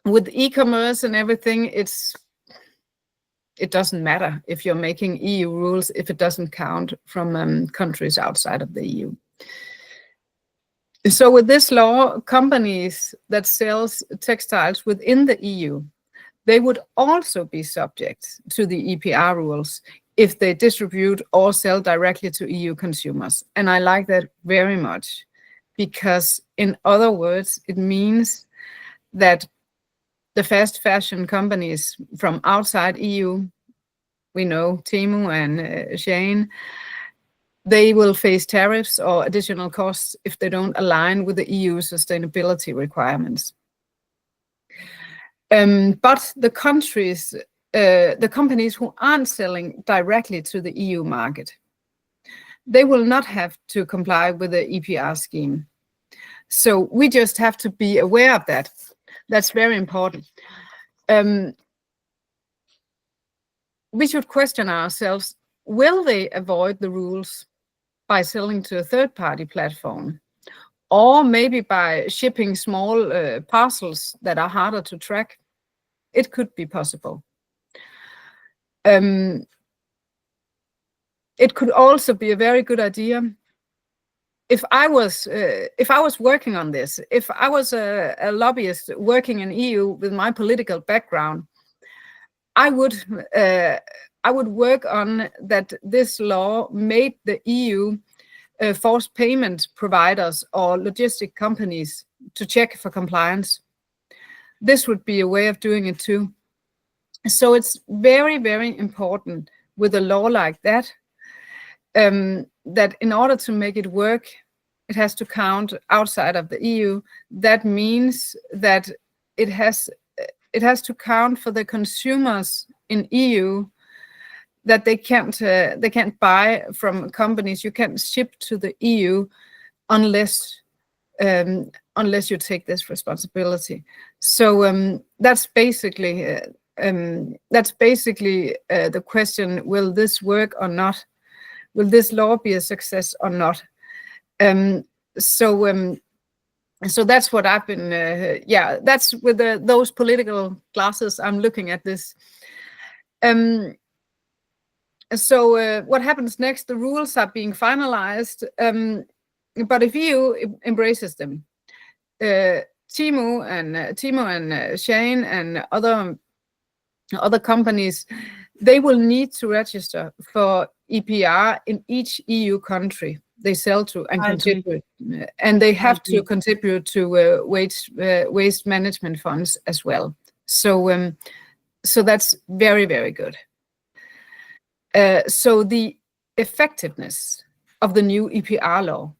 with e-commerce and everything, it doesn't matter if you're making EU rules if it doesn't count from countries outside of the EU. So with this law, companies that sells textiles within the EU, they would also be subject to the EPR rules if they distribute or sell directly to EU consumers. And I like that very much, because in other words, it means that the fast fashion companies from outside EU, we know Temu and Shein, they will face tariffs or additional costs if they don't align with the EU sustainability requirements. But the companies who aren't selling directly to the EU market, they will not have to comply with the EPR scheme. So we just have to be aware of that. That's very important. We should question ourselves, will they avoid the rules by selling to a third-party platform? Or maybe by shipping small parcels that are harder to track? It could be possible. It could also be a very good idea if I was working on this, if I was a lobbyist working in EU with my political background, I would work on that this law made the EU force payment providers or logistic companies to check for compliance. This would be a way of doing it too. So it's very, very important with a law like that, that in order to make it work, it has to count outside of the EU. That means that it has to count for the consumers in EU, that they can't buy from companies. You can't ship to the EU unless you take this responsibility. So that's basically the question: will this work or not? Will this law be a success or not? So that's what I've been. That's with those political glasses I'm looking at this. So what happens next? The rules are being finalized, but if EU embraces them, Temu and Shein and other companies, they will need to register for EPR in each EU country they sell to and contribute, and they have to contribute to waste management funds as well. So that's very, very good. So the effectiveness of the new EPR law,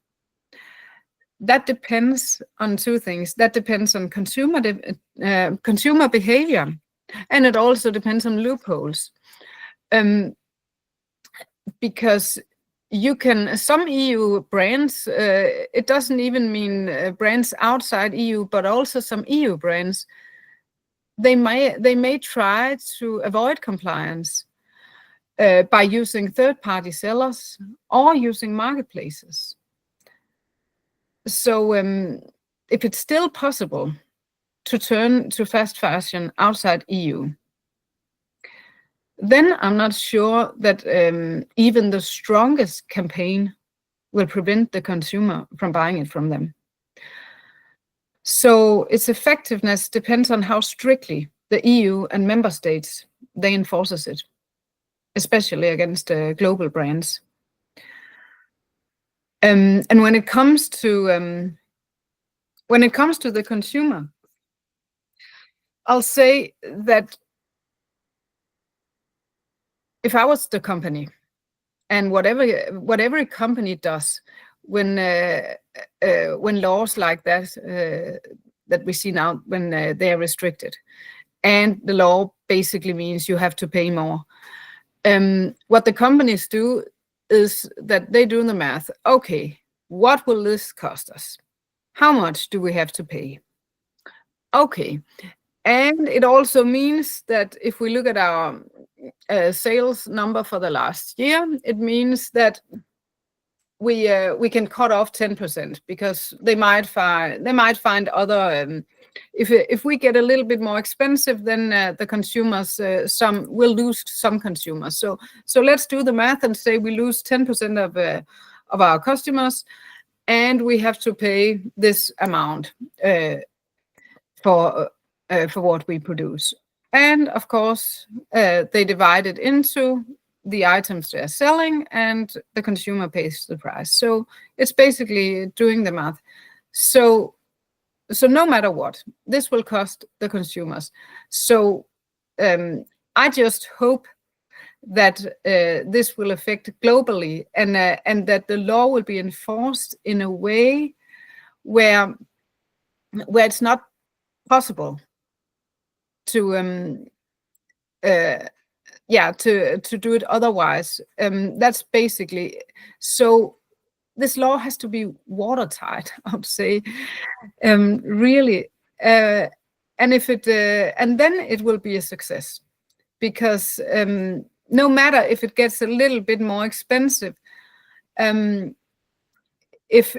that depends on two things. That depends on consumer behavior, and it also depends on loopholes. Because some EU brands, it doesn't even mean brands outside EU, but also some EU brands, they may try to avoid compliance by using third-party sellers or using marketplaces. So if it's still possible to turn to fast fashion outside EU, then I'm not sure that even the strongest campaign will prevent the consumer from buying it from them. So its effectiveness depends on how strictly the EU and member states they enforces it, especially against global brands. And when it comes to the consumer, I'll say that if I was the company, and whatever a company does when laws like that we see now, when they are restricted, and the law basically means you have to pay more, what the companies do is that they do the math. Okay, what will this cost us? How much do we have to pay? Okay, and it also means that if we look at our sales number for the last year, it means that we can cut off 10%, because they might find other. If we get a little bit more expensive, then the consumers some will lose some consumers. So let's do the math and say we lose 10% of our customers, and we have to pay this amount for what we produce. And of course, they divide it into the items they're selling, and the consumer pays the price. So it's basically doing the math. So no matter what, this will cost the consumers. So I just hope that this will affect globally, and that the law will be enforced in a way where it's not possible to to do it otherwise. That's basically so. This law has to be watertight, I would say, really, and if it and then it will be a success, because no matter if it gets a little bit more expensive, if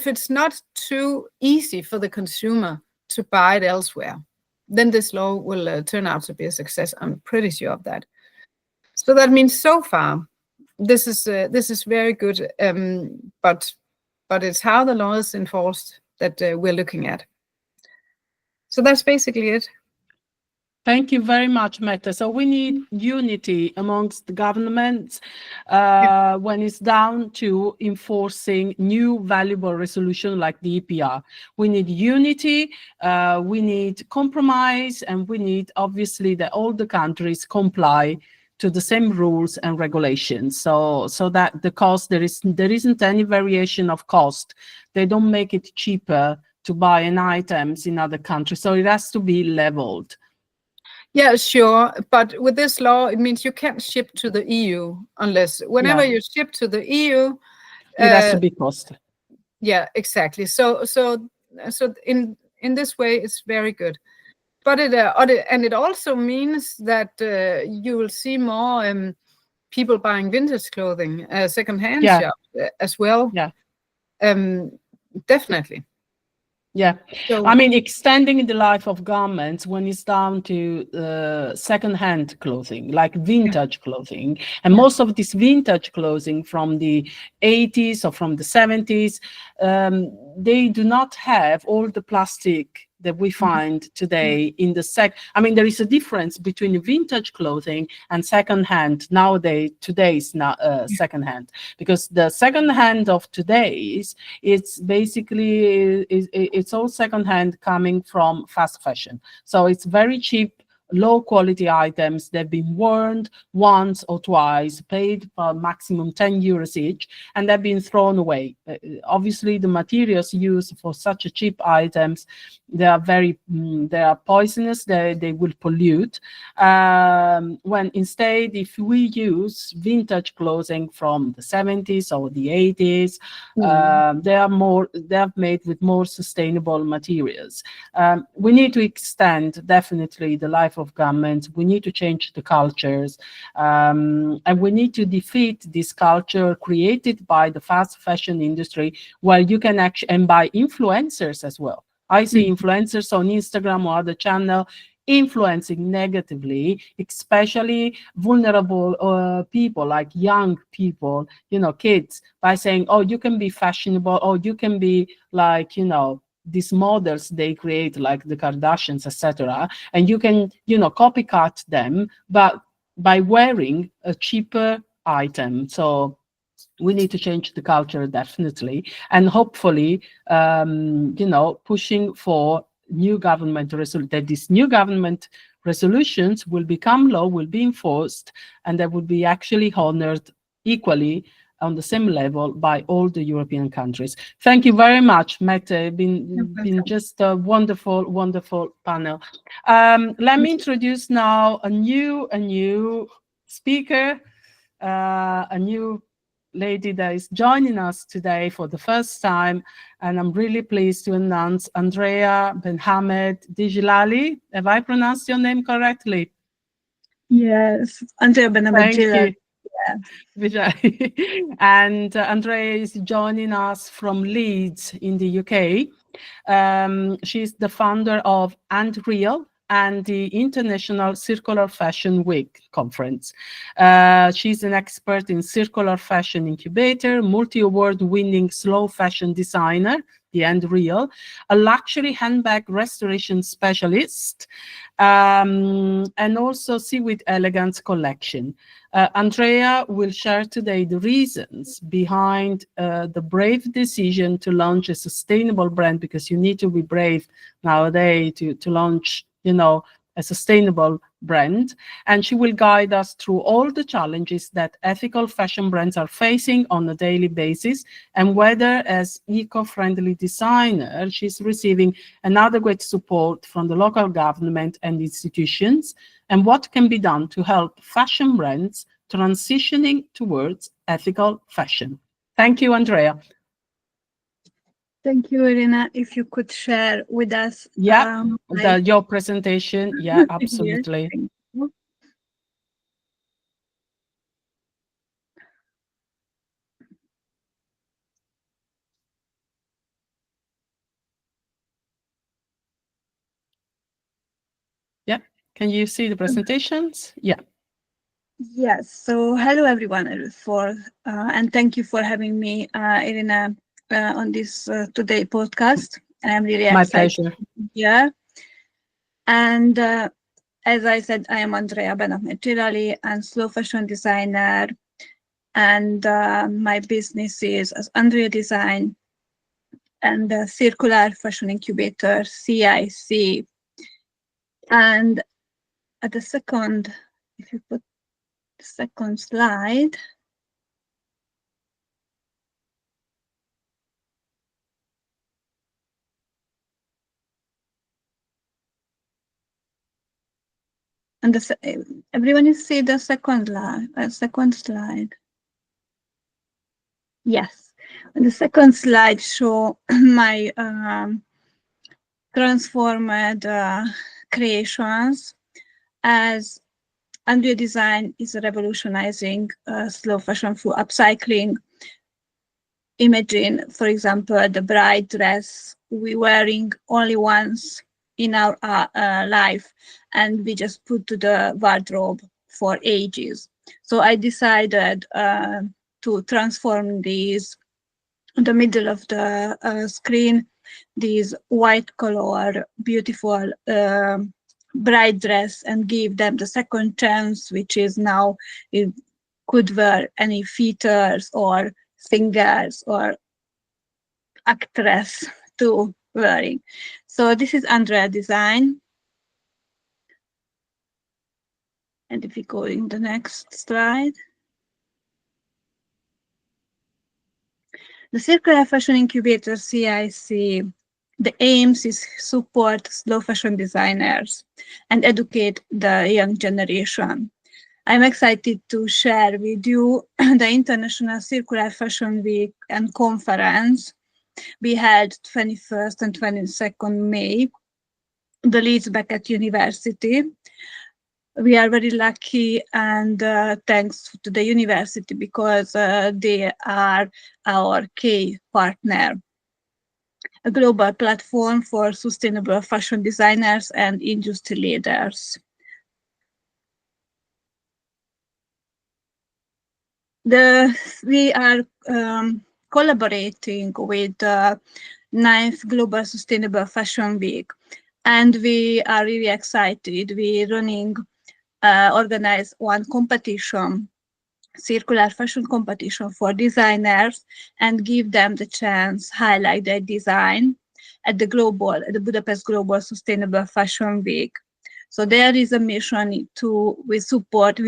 it's not too easy for the consumer to buy it elsewhere, then this law will turn out to be a success. I'm pretty sure of that. So that means so far, this is very good, but it's how the law is enforced that we're looking at. So that's basically it. Thank you very much, Mette. So we need unity amongst the governments when it's down to enforcing new valuable resolution like the EPR. We need unity, we need compromise, and we need obviously that all the countries comply to the same rules and regulations, so that the cost, there isn't any variation of cost. They don't make it cheaper to buy an items in other countries, so it has to be leveled. Yeah, sure. But with this law, it means you can't ship to the EU unless whenever you ship to the EU, it has to be cost. Yeah, exactly. So in this way, it's very good. But it also means that you will see more people buying vintage clothing, secondhand shops as well. Yeah, definitely. Yeah, so, I mean, extending the life of garments when it's down to second-hand clothing, like vintage clothing. And most of this vintage clothing from the 80s or from the 70s, they do not have all the plastic that we find today in the I mean, there is a difference between vintage clothing and second-hand. Nowadays, today's not second-hand, because the second-hand of today's, it's basically it's all second-hand coming from fast fashion. So it's very cheap, low quality items. They've been worn once or twice, paid for maximum 10 euros each, and they've been thrown away. Obviously, the materials used for such a cheap items, they are poisonous. They will pollute. When instead, if we use vintage clothing from the 70s or the 80s, they are made with more sustainable materials. We need to extend definitely the life of garments. We need to change the cultures, and we need to defeat this culture created by the fast fashion industry, where you can actually, and by influencers as well. I see influencers on Instagram or other channel influencing negatively, especially vulnerable people, like young people, kids, by saying, oh, you can be fashionable, or you can be like, these models they create, like the Kardashians, etc. And you can, copycat them, but by wearing a cheaper item. So we need to change the culture, definitely, and hopefully, pushing for new government resolution, that these new government resolutions will become law, will be enforced, and that will be actually honored equally on the same level by all the European countries. Thank you very much, Mette. Been just a wonderful, wonderful panel. Let me introduce now a new speaker, a new lady that is joining us today for the first time, and I'm really pleased to announce Andrea Benhamed Dijilali. Have I pronounced your name correctly? Yes, Andrea Benhamed Dijilali. Yeah. And Andrea is joining us from Leeds in the UK. She's the founder of And Real and the International Circular Fashion Week conference. She's an expert in circular fashion incubator, multi-award winning slow fashion designer, the And Real, a luxury handbag restoration specialist, and also Seaweed Elegance collection. Andrea will share today the reasons behind the brave decision to launch a sustainable brand, because you need to be brave nowadays to launch, a sustainable brand, and she will guide us through all the challenges that ethical fashion brands are facing on a daily basis, and whether, as eco-friendly designer, she's receiving adequate support from the local government and institutions, and what can be done to help fashion brands transitioning towards ethical fashion. Thank you, Andrea. Thank you, Irina. If you could share with us your presentation. Yeah, absolutely. Yes, thank you. Yeah, can you see the presentations? Yeah. Yes. So hello everyone, and thank you for having me, Irina, on this today podcast. I'm really My excited. pleasure. Yeah. And as I said, I am Andrea Benakmetirali, and slow fashion designer, and my business is as Andrea Design and Circular Fashion Incubator, CIC. And at the second, if you put the second slide, and everyone is see the second slide. Yes, and the second slide show my transformed creations, as Andrea Design is revolutionizing slow fashion through upcycling. Imagine, for example, the bride dress we wearing only once in our life, and we just put to the wardrobe for ages. So I decided to transform these in the middle of the screen, these white color, beautiful bride dress, and give them the second chance, which is now it could wear any features or singers or actress to wearing. So this is Andrea Design. And if we go in the next slide. The Circular Fashion Incubator, CIC, the aims is support slow fashion designers and educate the young generation. I'm excited to share with you the International Circular Fashion Week and Conference we held 21st and 22nd May, the Leeds Beckett University. We are very lucky, and thanks to the university, because they are our key partner. A global platform for sustainable fashion designers and industry leaders. We are collaborating with the 9th Global Sustainable Fashion Week, and we are really excited. We're running, organize one competition, circular fashion competition for designers, and give them the chance highlight their design at the Budapest Global Sustainable Fashion Week. So there is a mission we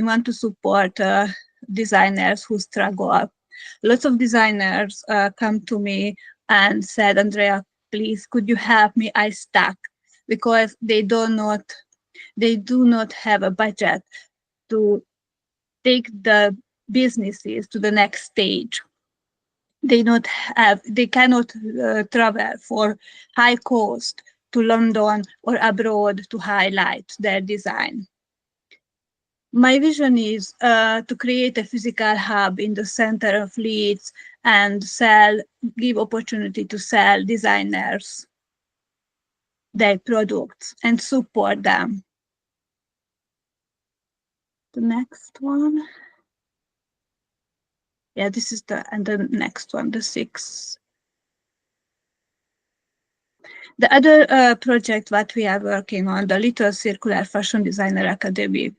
want to support designers who struggle. Lots of designers come to me and said, Andrea, please, could you help me? I stuck, because they do not have a budget to take the businesses to the next stage. They cannot travel for high cost to London or abroad to highlight their design. My vision is to create a physical hub in the center of Leeds and give opportunity to sell designers their products and support them. The next one. Yeah, this is the next one, the 6. The other project that we are working on, the Little Circular Fashion Designer Academy.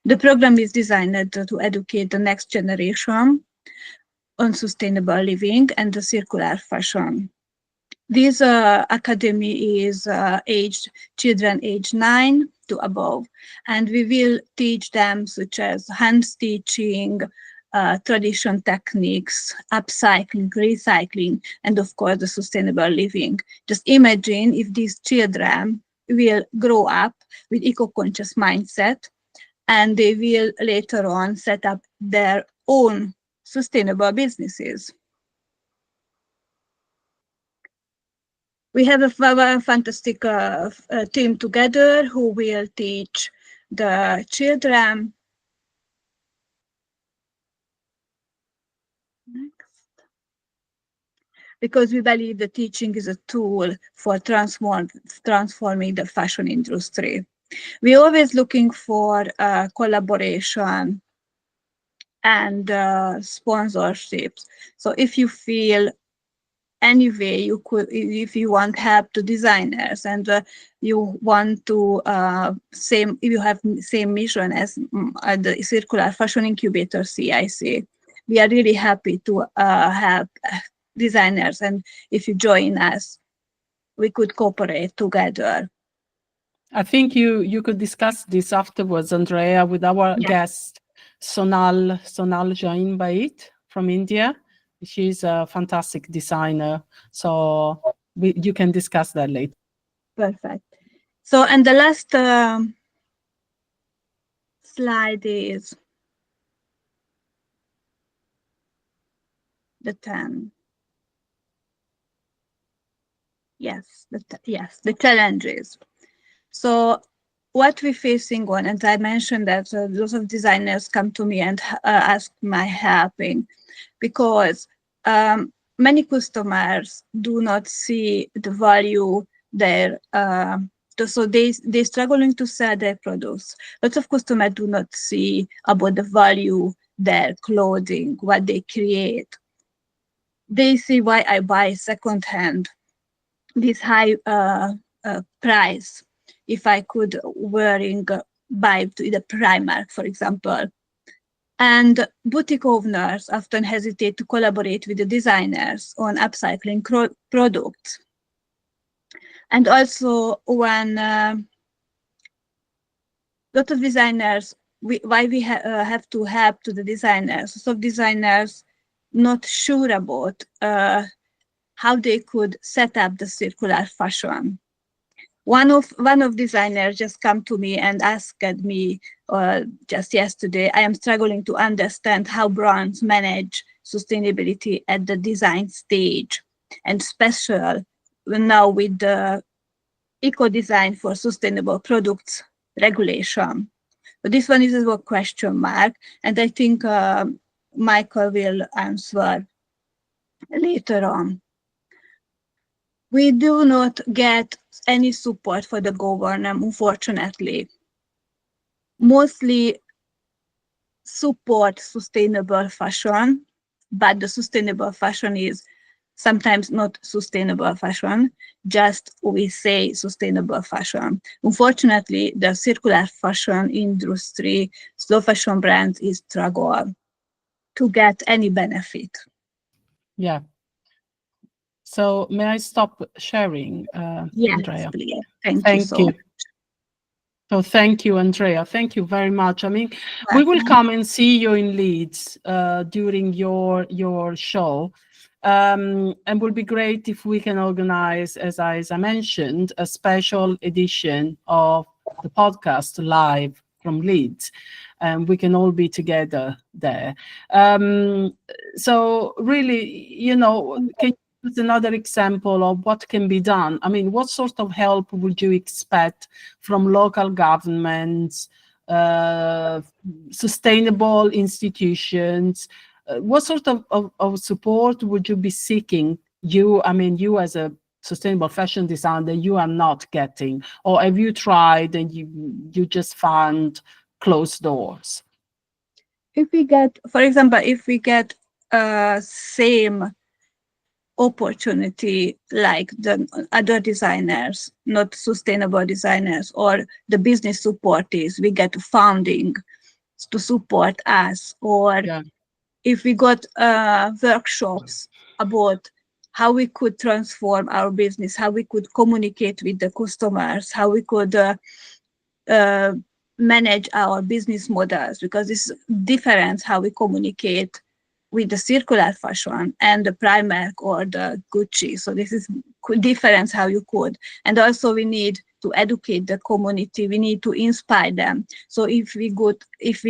The program is designed to educate the next generation on sustainable living and the circular fashion. This academy is children age 9 to above, and we will teach them such as hand stitching, tradition techniques, upcycling, recycling, and of course the sustainable living. Just imagine if these children will grow up with eco-conscious mindset, and they will later on set up their own sustainable businesses. We have a fantastic team together who will teach the children. Next. Because we believe that teaching is a tool for transforming the fashion industry. We're always looking for collaboration and sponsorships. So if you feel anyway you could, if you want help to designers and you want to if you have same mission as the Circular Fashion Incubator CIC, we are really happy to help designers, and if you join us we could cooperate together. I think you could discuss this afterwards, Andrea, with our guest Sonal Jain Bait from India. She's a fantastic designer, so you can discuss that later. Perfect. So, and the last slide is the 10. Yes, the challenges. So what we're facing on, and I mentioned that lots of designers come to me and ask my helping, because many customers do not see the value there. So they're struggling to sell their products. Lots of customers do not see about the value their clothing, what they create. They see why I buy secondhand, this high price, if I could buy to the Primark, for example. And boutique owners often hesitate to collaborate with the designers on upcycling products. And also when lot of designers, why we have to help to the designers. So designers not sure about how they could set up the circular fashion. One of designers just come to me and asked me just yesterday, I am struggling to understand how brands manage sustainability at the design stage, and special now with the eco-design for sustainable products regulation. So this one is a question mark, and I think Michael will answer later on. We do not get any support for the government, unfortunately. Mostly support sustainable fashion, but the sustainable fashion is sometimes not sustainable fashion, just we say sustainable fashion. Unfortunately, the circular fashion industry, slow fashion brands is struggle to get any benefit. Yeah. So may I stop sharing, Yes, Andrea? please. Thank you so much. So thank you, Andrea. Thank you very much. I mean, we will come and see you in Leeds during your show. And would be great if we can organize, as I mentioned, a special edition of the podcast live from Leeds, and we can all be together there. So really, can you give another example of what can be done? I mean, what sort of help would you expect from local governments, sustainable institutions? What sort of support would you be seeking? You as a sustainable fashion designer, you are not getting, or have you tried and you just found closed doors? If we get, for example, same opportunity like the other designers, not sustainable designers, or the business supportees, we get funding to support us, or if we got workshops about how we could transform our business, how we could communicate with the customers, how we could manage our business models, because it's different how we communicate with the circular fashion and the Primark or the Gucci. So this is different how you could. And also we need to educate the community. We need to inspire them. So if we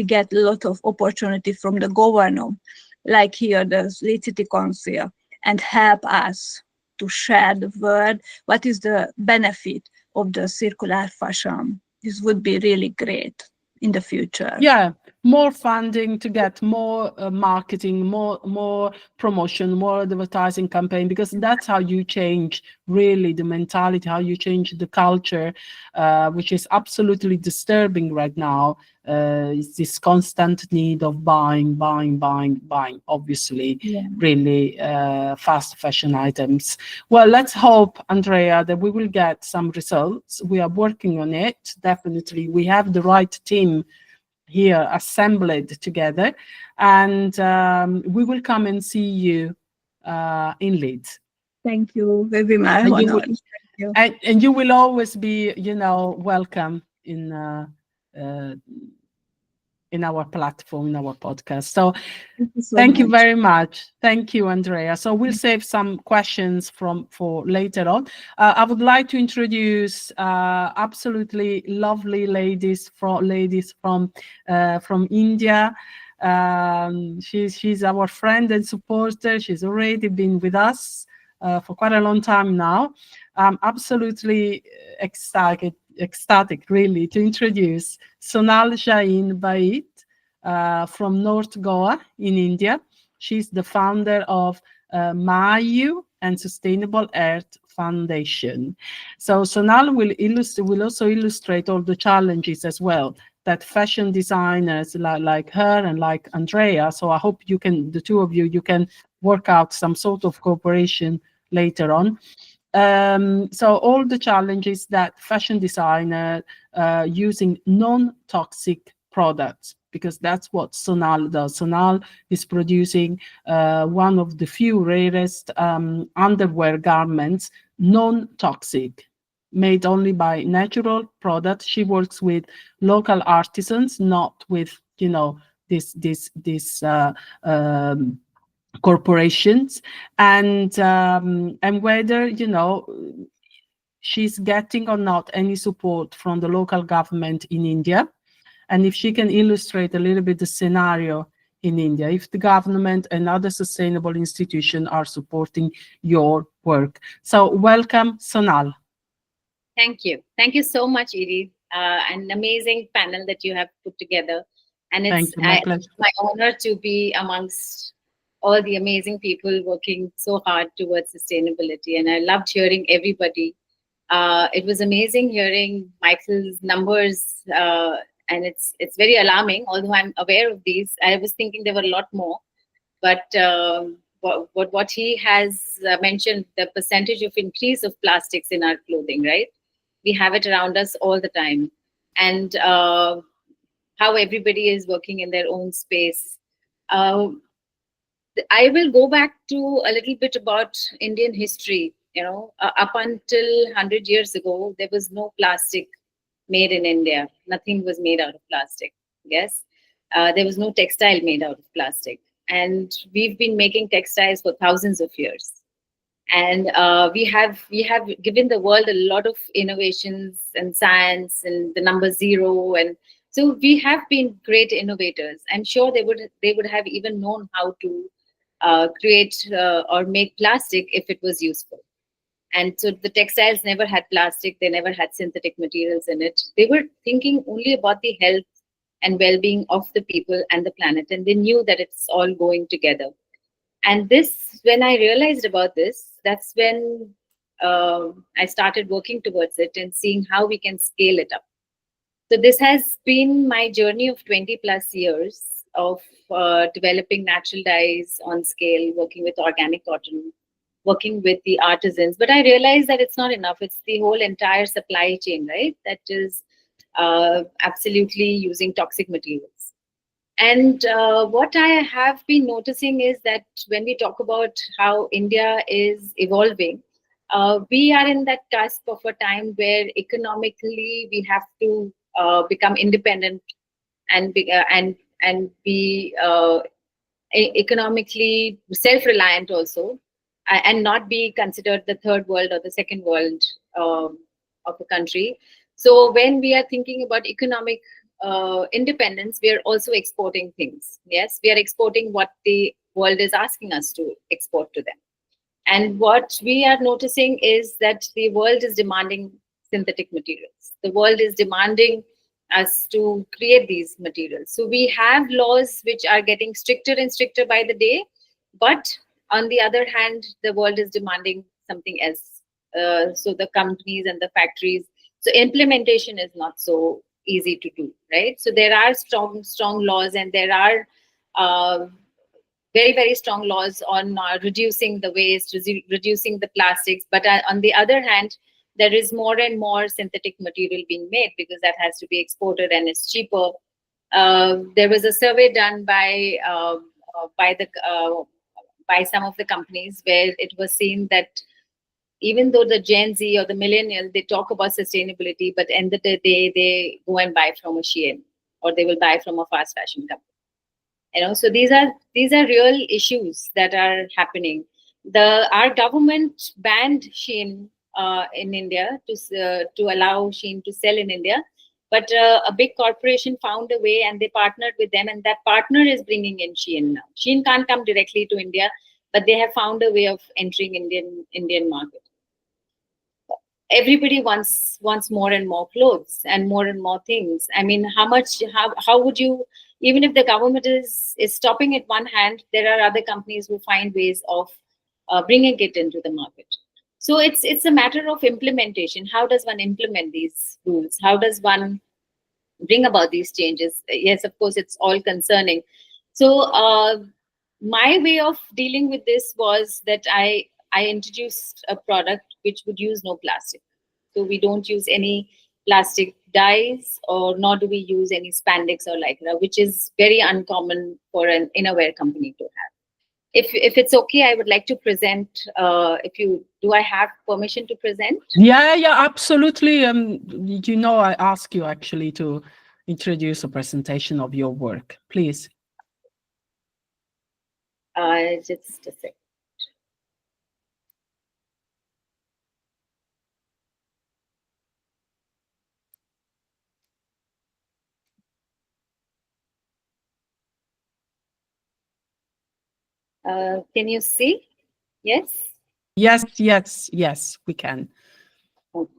get a lot of opportunity from the government, like here the City Council, and help us to share the word, what is the benefit of the circular fashion? This would be really great in the future. Yeah, more funding to get more marketing, more promotion, more advertising campaign, because that's how you change really the mentality, how you change the culture, which is absolutely disturbing right now. It's this constant need of buying, obviously, really fast fashion items. Well, let's hope, Andrea, that we will get some results. We are working on it, definitely. We have the right team here assembled together, and we will come and see you in Leeds. Thank you very much. And you will always be, welcome in our platform, in our podcast. So thank you very much. Thank you, Andrea. So we'll save some questions for later on. I would like to introduce absolutely lovely ladies from India. She's our friend and supporter. She's already been with us for quite a long time now. I'm absolutely ecstatic really to introduce Sonal Jain Bait from North Goa in India. She's the founder of Mayu and Sustainable Earth Foundation. So Sonal will also illustrate all the challenges as well that fashion designers like her and like Andrea. So I hope the two of you can work out some sort of cooperation later on. So all the challenges that fashion designer using non-toxic products, because that's what Sonal does. Sonal is producing one of the few rarest underwear garments, non-toxic, made only by natural products. She works with local artisans, not with this corporations, and whether she's getting or not any support from the local government in India, and if she can illustrate a little bit the scenario in India, if the government and other sustainable institutions are supporting your work. So welcome, Sonal. Thank you so much, Edie. An amazing panel that you have put together, and it's my honor to be amongst all the amazing people working so hard towards sustainability. And I loved hearing everybody. It was amazing hearing Michael's numbers, and it's very alarming. Although I'm aware of these, I was thinking there were a lot more. But what he has mentioned, the percentage of increase of plastics in our clothing, right? We have it around us all the time, and how everybody is working in their own space. I will go back to a little bit about Indian history. Up until 100 years ago, there was no plastic made in India. Nothing was made out of plastic. Yes, there was no textile made out of plastic, and we've been making textiles for thousands of years. And we have given the world a lot of innovations and science and the number zero, and so we have been great innovators. I'm sure they would have even known how to create or make plastic if it was useful. And so the textiles never had plastic, they never had synthetic materials in it. They were thinking only about the health and well-being of the people and the planet, and they knew that it's all going together. And when I realized about this, that's when I started working towards it and seeing how we can scale it up. So this has been my journey of 20 plus years of developing natural dyes on scale, working with organic cotton, working with the artisans. But I realized that it's not enough. It's the whole entire supply chain, right? That is absolutely using toxic materials. And what I have been noticing is that when we talk about how India is evolving, we are in that cusp of a time where economically we have to become independent and be economically self-reliant also, and not be considered the third world or the second world of a country. So when we are thinking about economic independence, we are also exporting things. Yes, we are exporting what the world is asking us to export to them. And what we are noticing is that the world is demanding synthetic materials. The world is demanding us to create these materials. So we have laws which are getting stricter and stricter by the day, but on the other hand, the world is demanding something else. So the companies and the factories, so implementation is not so easy to do, right? So there are strong laws, and there are very, very strong laws on reducing the waste, reducing the plastics. But on the other hand, there is more and more synthetic material being made because that has to be exported and it's cheaper. There was a survey done by some of the companies where it was seen that even though the Gen Z or the millennial, they talk about sustainability, but end of the day, they go and buy from a Shein, or they will buy from a fast fashion company. So these are real issues that are happening. Our government banned Shein in India to allow Shein to sell in India, but a big corporation found a way, and they partnered with them, and that partner is bringing in Shein now. Shein can't come directly to India, but they have found a way of entering Indian market. Everybody wants more and more clothes and more things. I mean, how would you, even if the government is stopping at one hand, there are other companies who find ways of bringing it into the market. So it's a matter of implementation. How does one implement these rules? How does one bring about these changes? Yes, of course, it's all concerning. So my way of dealing with this was that I introduced a product which would use no plastic. So we don't use any plastic dyes, or nor do we use any spandex or lycra, which is very uncommon for an innerwear company to have. If it's okay, I would like to present. Do I have permission to present? Yeah, absolutely. I ask you actually to introduce a presentation of your work, please. Just a sec. Can you see? Yes? Yes, we can. Okay.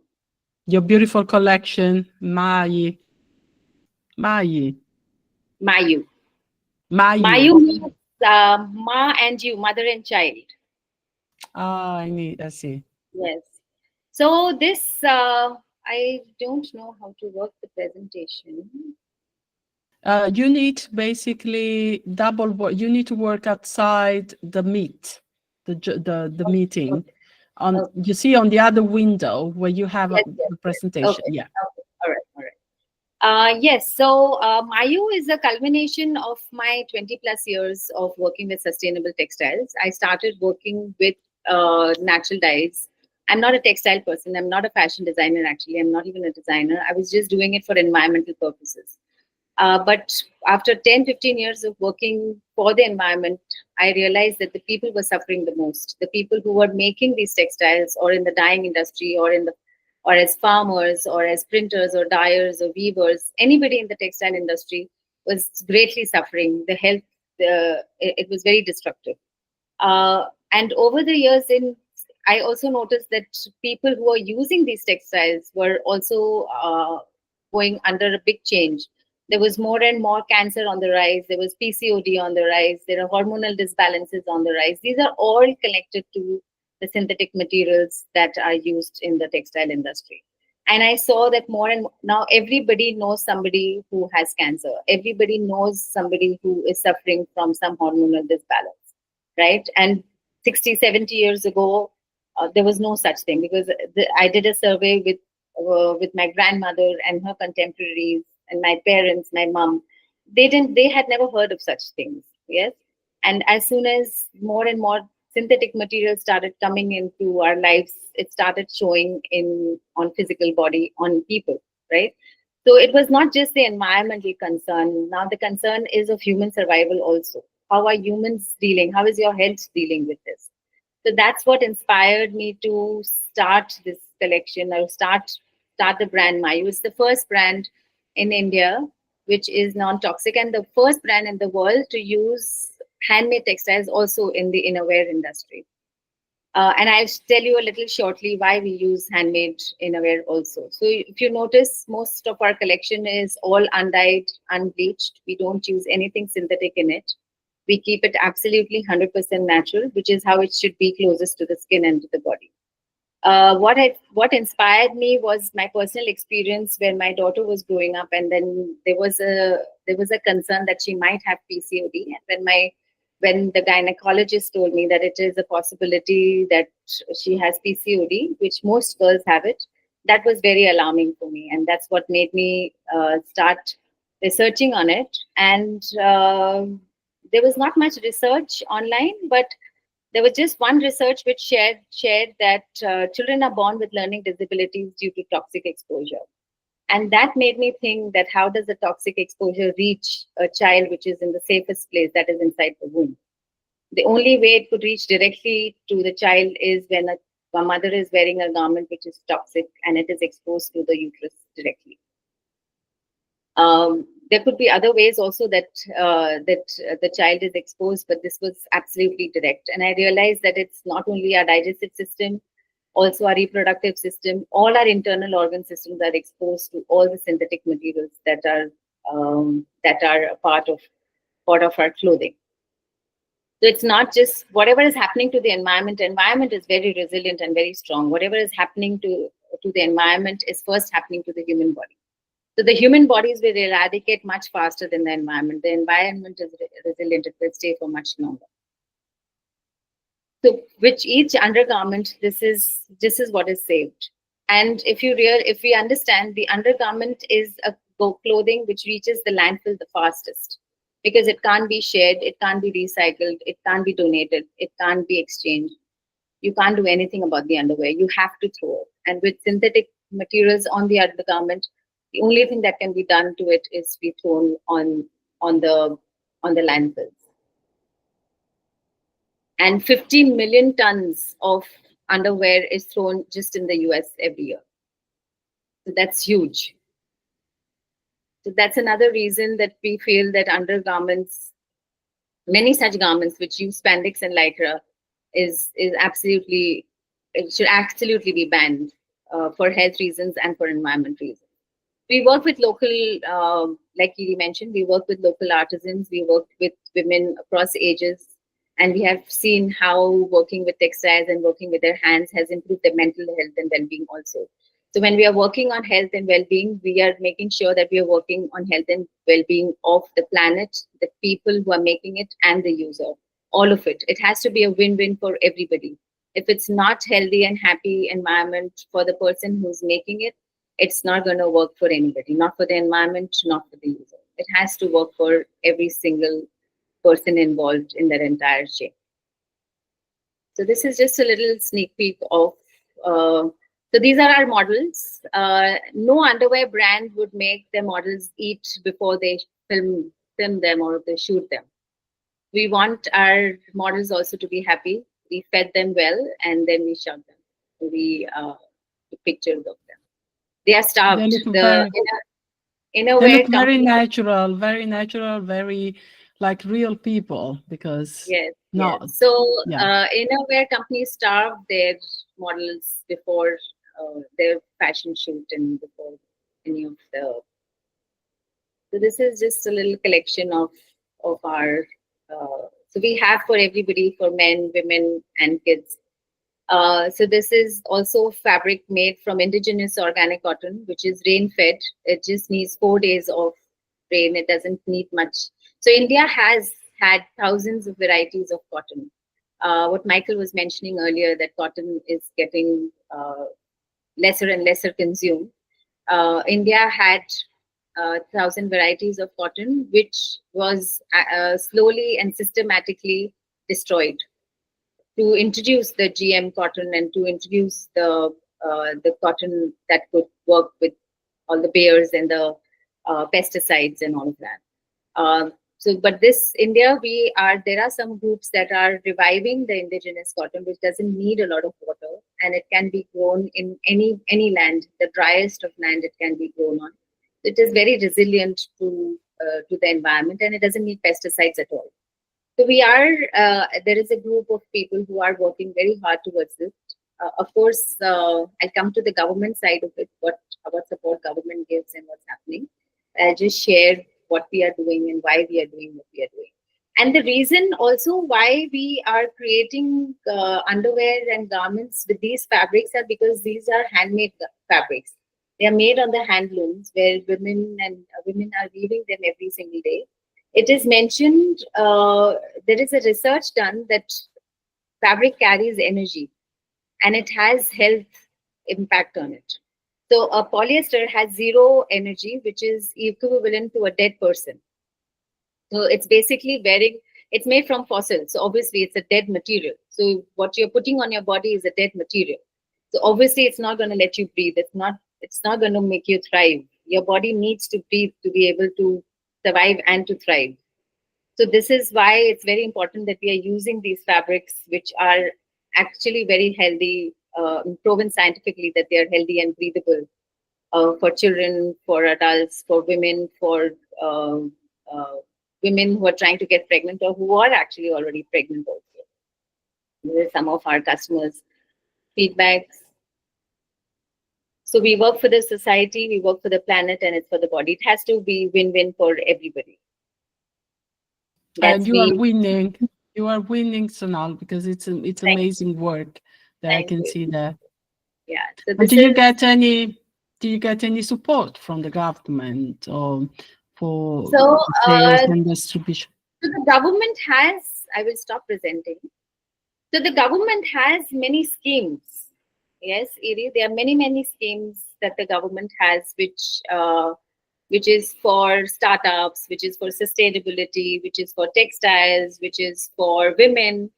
Your beautiful collection, Mayu. Mayu means ma and you, mother and child. I see. Yes. So this, I don't know how to work the presentation. You need basically double work. You need to work outside the the meeting. Okay. You see on the other window where you have Yes, the presentation. Okay. Yeah. Okay. All right. Yes. So Mayu is a culmination of my 20 plus years of working with sustainable textiles. I started working with natural dyes. I'm not a textile person. I'm not a fashion designer, actually. I'm not even a designer. I was just doing it for environmental purposes. But after 10, 15 years of working for the environment, I realized that the people were suffering the most. The people who were making these textiles, or in the dyeing industry, or as farmers, or as printers, or dyers, or weavers, anybody in the textile industry was greatly suffering. The health, it was very destructive. And over the years, I also noticed that people who are using these textiles were also going under a big change. There was more and more cancer on the rise. There was PCOD on the rise. There are hormonal disbalances on the rise. These are all connected to the synthetic materials that are used in the textile industry. And I saw that more and more, now everybody knows somebody who has cancer. Everybody knows somebody who is suffering from some hormonal disbalance, right? And 60, 70 years ago, there was no such thing, because I did a survey with my grandmother and her contemporaries and my parents, my mom. they had never heard of such things. Yes. And as soon as more and more synthetic materials started coming into our lives, it started showing in on physical body, on people, right? So it was not just the environmental concern. Now the concern is of human survival also. How are humans dealing? How is your health dealing with this? So that's what inspired me to start this collection, or start the brand Mayu. It's the first brand in India which is non-toxic, and the first brand in the world to use handmade textiles also in the innerwear industry. And I'll tell you a little shortly why we use handmade innerwear also. So if you notice, most of our collection is all undyed, unbleached. We don't use anything synthetic in it. We keep it absolutely 100% natural, which is how it should be, closest to the skin and to the body. What inspired me was my personal experience when my daughter was growing up, and then there was a concern that she might have PCOD. And when the gynecologist told me that it is a possibility that she has PCOD, which most girls have it, that was very alarming for me, and that's what made me start researching on it. And there was not much research online, but there was just one research which shared that children are born with learning disabilities due to toxic exposure. And that made me think that how does the toxic exposure reach a child which is in the safest place, that is inside the womb? The only way it could reach directly to the child is when a mother is wearing a garment which is toxic and it is exposed to the uterus directly. There could be other ways also that the child is exposed, but this was absolutely direct. And I realized that it's not only our digestive system, also our reproductive system, all our internal organ systems are exposed to all the synthetic materials that are a part of our clothing. So it's not just whatever is happening to the environment. The environment is very resilient and very strong. Whatever is happening to the environment is first happening to the human body. So the human bodies will eradicate much faster than the environment. The environment is resilient; it will stay for much longer. So, with each undergarment, this is what is saved. And if we understand, the undergarment is a clothing which reaches the landfill the fastest, because it can't be shared, it can't be recycled, it can't be donated, it can't be exchanged. You can't do anything about the underwear. You have to throw it. And with synthetic materials on the undergarment, the only thing that can be done to it is be thrown on the landfills. And 50 million tons of underwear is thrown just in the US every year. So that's huge. So that's another reason that we feel that undergarments, many such garments which use spandex and lycra, it should absolutely be banned for health reasons and for environment reasons. We work with local, like Kiri mentioned, we work with local artisans, we work with women across ages, and we have seen how working with textiles and working with their hands has improved their mental health and well-being also. So when we are working on health and well-being, we are making sure that we are working on health and well-being of the planet, the people who are making it, and the user. All of it. It has to be a win-win for everybody. If it's not healthy and happy environment for the person who's making it, it's not going to work for anybody, not for the environment, not for the user. It has to work for every single person involved in that entire chain. So this is just a little sneak peek of, so these are our models. No underwear brand would make their models eat before they film them or they shoot them. We want our models also to be happy. We fed them well, and then we shot them. We took pictures of them. They are starved. They look very natural, very like real people, because yes. So innerwear companies starve their models before their fashion shoot and before any of the. So this is just a little collection of our. So we have for everybody, for men, women, and kids. So this is also fabric made from indigenous organic cotton, which is rain-fed. It just needs 4 days of rain. It doesn't need much. So India has had thousands of varieties of cotton. What Michael was mentioning earlier, that cotton is getting lesser and lesser consumed. India had 1,000 varieties of cotton, which was slowly and systematically destroyed to introduce the GM cotton and to introduce the cotton that could work with all the bears and the pesticides and all of that. But this India, there are some groups that are reviving the indigenous cotton, which doesn't need a lot of water, and it can be grown in any land, the driest of land it can be grown on. It is very resilient to the environment, and it doesn't need pesticides at all. So there is a group of people who are working very hard towards this. Of course, I'll come to the government side of it, what support government gives and what's happening. I'll just share what we are doing and why we are doing what we are doing. And the reason also why we are creating underwear and garments with these fabrics are because these are handmade fabrics. They are made on the handlooms where women are weaving them every single day. It is mentioned, there is a research done that fabric carries energy and it has health impact on it. So a polyester has zero energy, which is equivalent to a dead person. So it's basically it's made from fossils. So obviously it's a dead material. So what you're putting on your body is a dead material. So obviously it's not going to let you breathe. It's not going to make you thrive. Your body needs to breathe to be able to survive and to thrive. So this is why it's very important that we are using these fabrics, which are actually very healthy, proven scientifically that they are healthy and breathable for children, for adults, for women, for women who are trying to get pregnant or who are actually already pregnant also. These are some of our customers' feedbacks. So we work for the society, we work for the planet, and it's for the body. It has to be win-win for everybody. And you are winning. You are winning, Sonal, because it's amazing work that I can see there. Yeah. So do you get any support from the government or for sales and distribution? So the government has. I will stop presenting. So the government has many schemes. Yes, Iri, there are many schemes that the government has, which is for startups, which is for sustainability, which is for textiles, which is for women.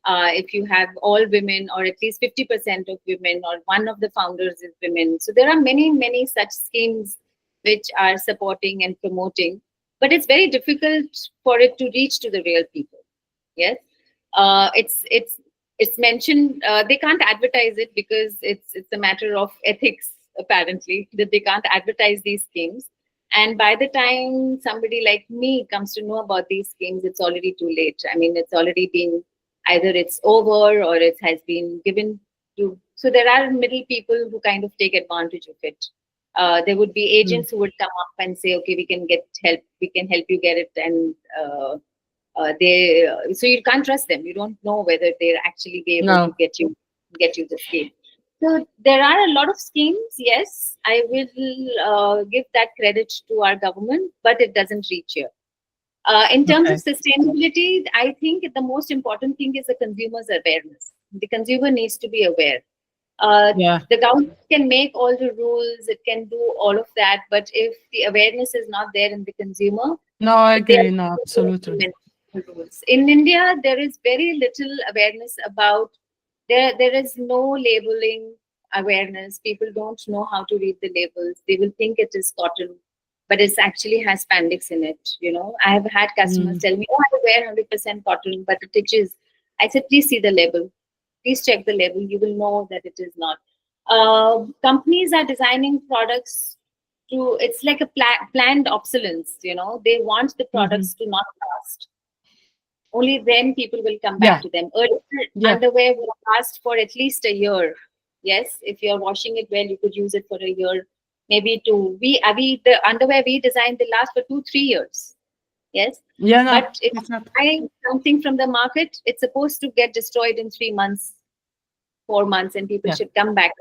If you have all women or at least 50% of women or one of the founders is women. So there are many such schemes which are supporting and promoting, but it's very difficult for it to reach to the real people. Yes, it's mentioned, they can't advertise it because it's a matter of ethics, apparently, that they can't advertise these schemes. And by the time somebody like me comes to know about these schemes, it's already too late. I mean, it's already been, either it's over or it has been given to, so there are middle people who kind of take advantage of it. There would be agents who would come up and say, okay, we can get help, we can help you get it. And so you can't trust them. You don't know whether they're actually be able to get you the scheme. So there are a lot of schemes. Yes, I will give that credit to our government, but it doesn't reach here. In terms of sustainability, I think the most important thing is the consumer's awareness. The consumer needs to be aware. The government can make all the rules, it can do all of that, but if the awareness is not there in the consumer, no, I agree. No, absolutely. Rules. In India, there is very little awareness about. There is no labeling awareness. People don't know how to read the labels. They will think it is cotton, but it actually has spandex in it. You know, I have had customers tell me, "Oh, I wear 100% cotton, but it itches." I said, "Please see the label. Please check the label. You will know that it is not." Companies are designing products to. It's like a planned obsolescence. You know, they want the products to not last. Only then people will come back to them. Earlier, underwear would last for at least a year. Yes, if you're washing it well, you could use it for a year, maybe two. The underwear we designed, they last for 2-3 years. Yes. Yeah. No, but if I buy something from the market, it's supposed to get destroyed in 3 months, 4 months, and people should come back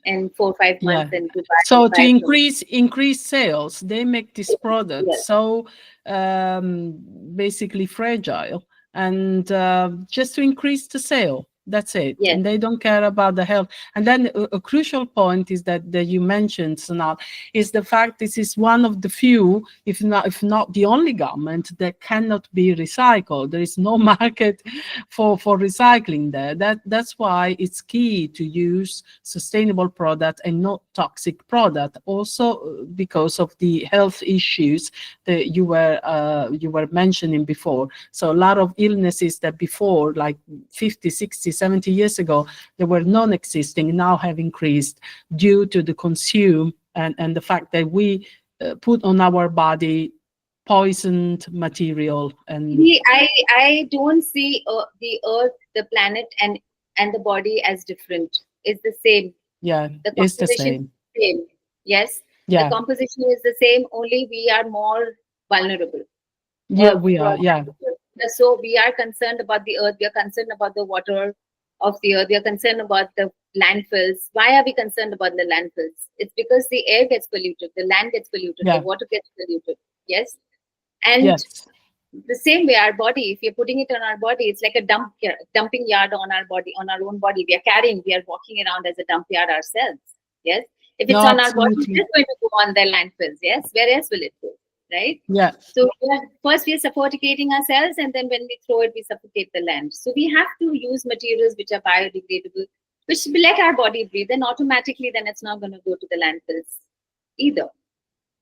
in 4 or 5 months and to buy. So to increase sales, they make this product so basically fragile, and just to increase the sale, That's it. Yes. And they don't care about the health. And then a crucial point is that you mentioned, Sonal, is the fact this is one of the few, if not the only garment that cannot be recycled. There is no market for recycling there. That's why it's key to use sustainable product and not toxic product. Also because of the health issues that you were mentioning before. So a lot of illnesses that before, like 50, 60, 70 years ago, they were non-existing, now have increased due to the consume and the fact that we put on our body poisoned material. And I don't see the earth, the planet, and the body as different. It's the same. Yeah, The it's the composition is the same. Yes, Yeah, the composition is the same. Only we are more vulnerable. yeah, Or we are. Yeah, So we are concerned about the earth. We are concerned about the water of the earth. We are concerned about the landfills. Why are we concerned about the landfills? It's because the air gets polluted, the land gets polluted, Yeah. the water gets polluted. Yes, and yes, the same way our body. If you're putting it on our body, it's like a dumping yard on our body, on our own body. We are walking around as a dump yard ourselves. Yes, if it's No, on our body, absolutely. it's going to go on the landfills. Yes, where else will it go? Right. yeah, So first we are suffocating ourselves, and then when we throw it, we suffocate the land. So we have to use materials which are biodegradable, which will let our body breathe, and automatically then it's not going to go to the landfills either.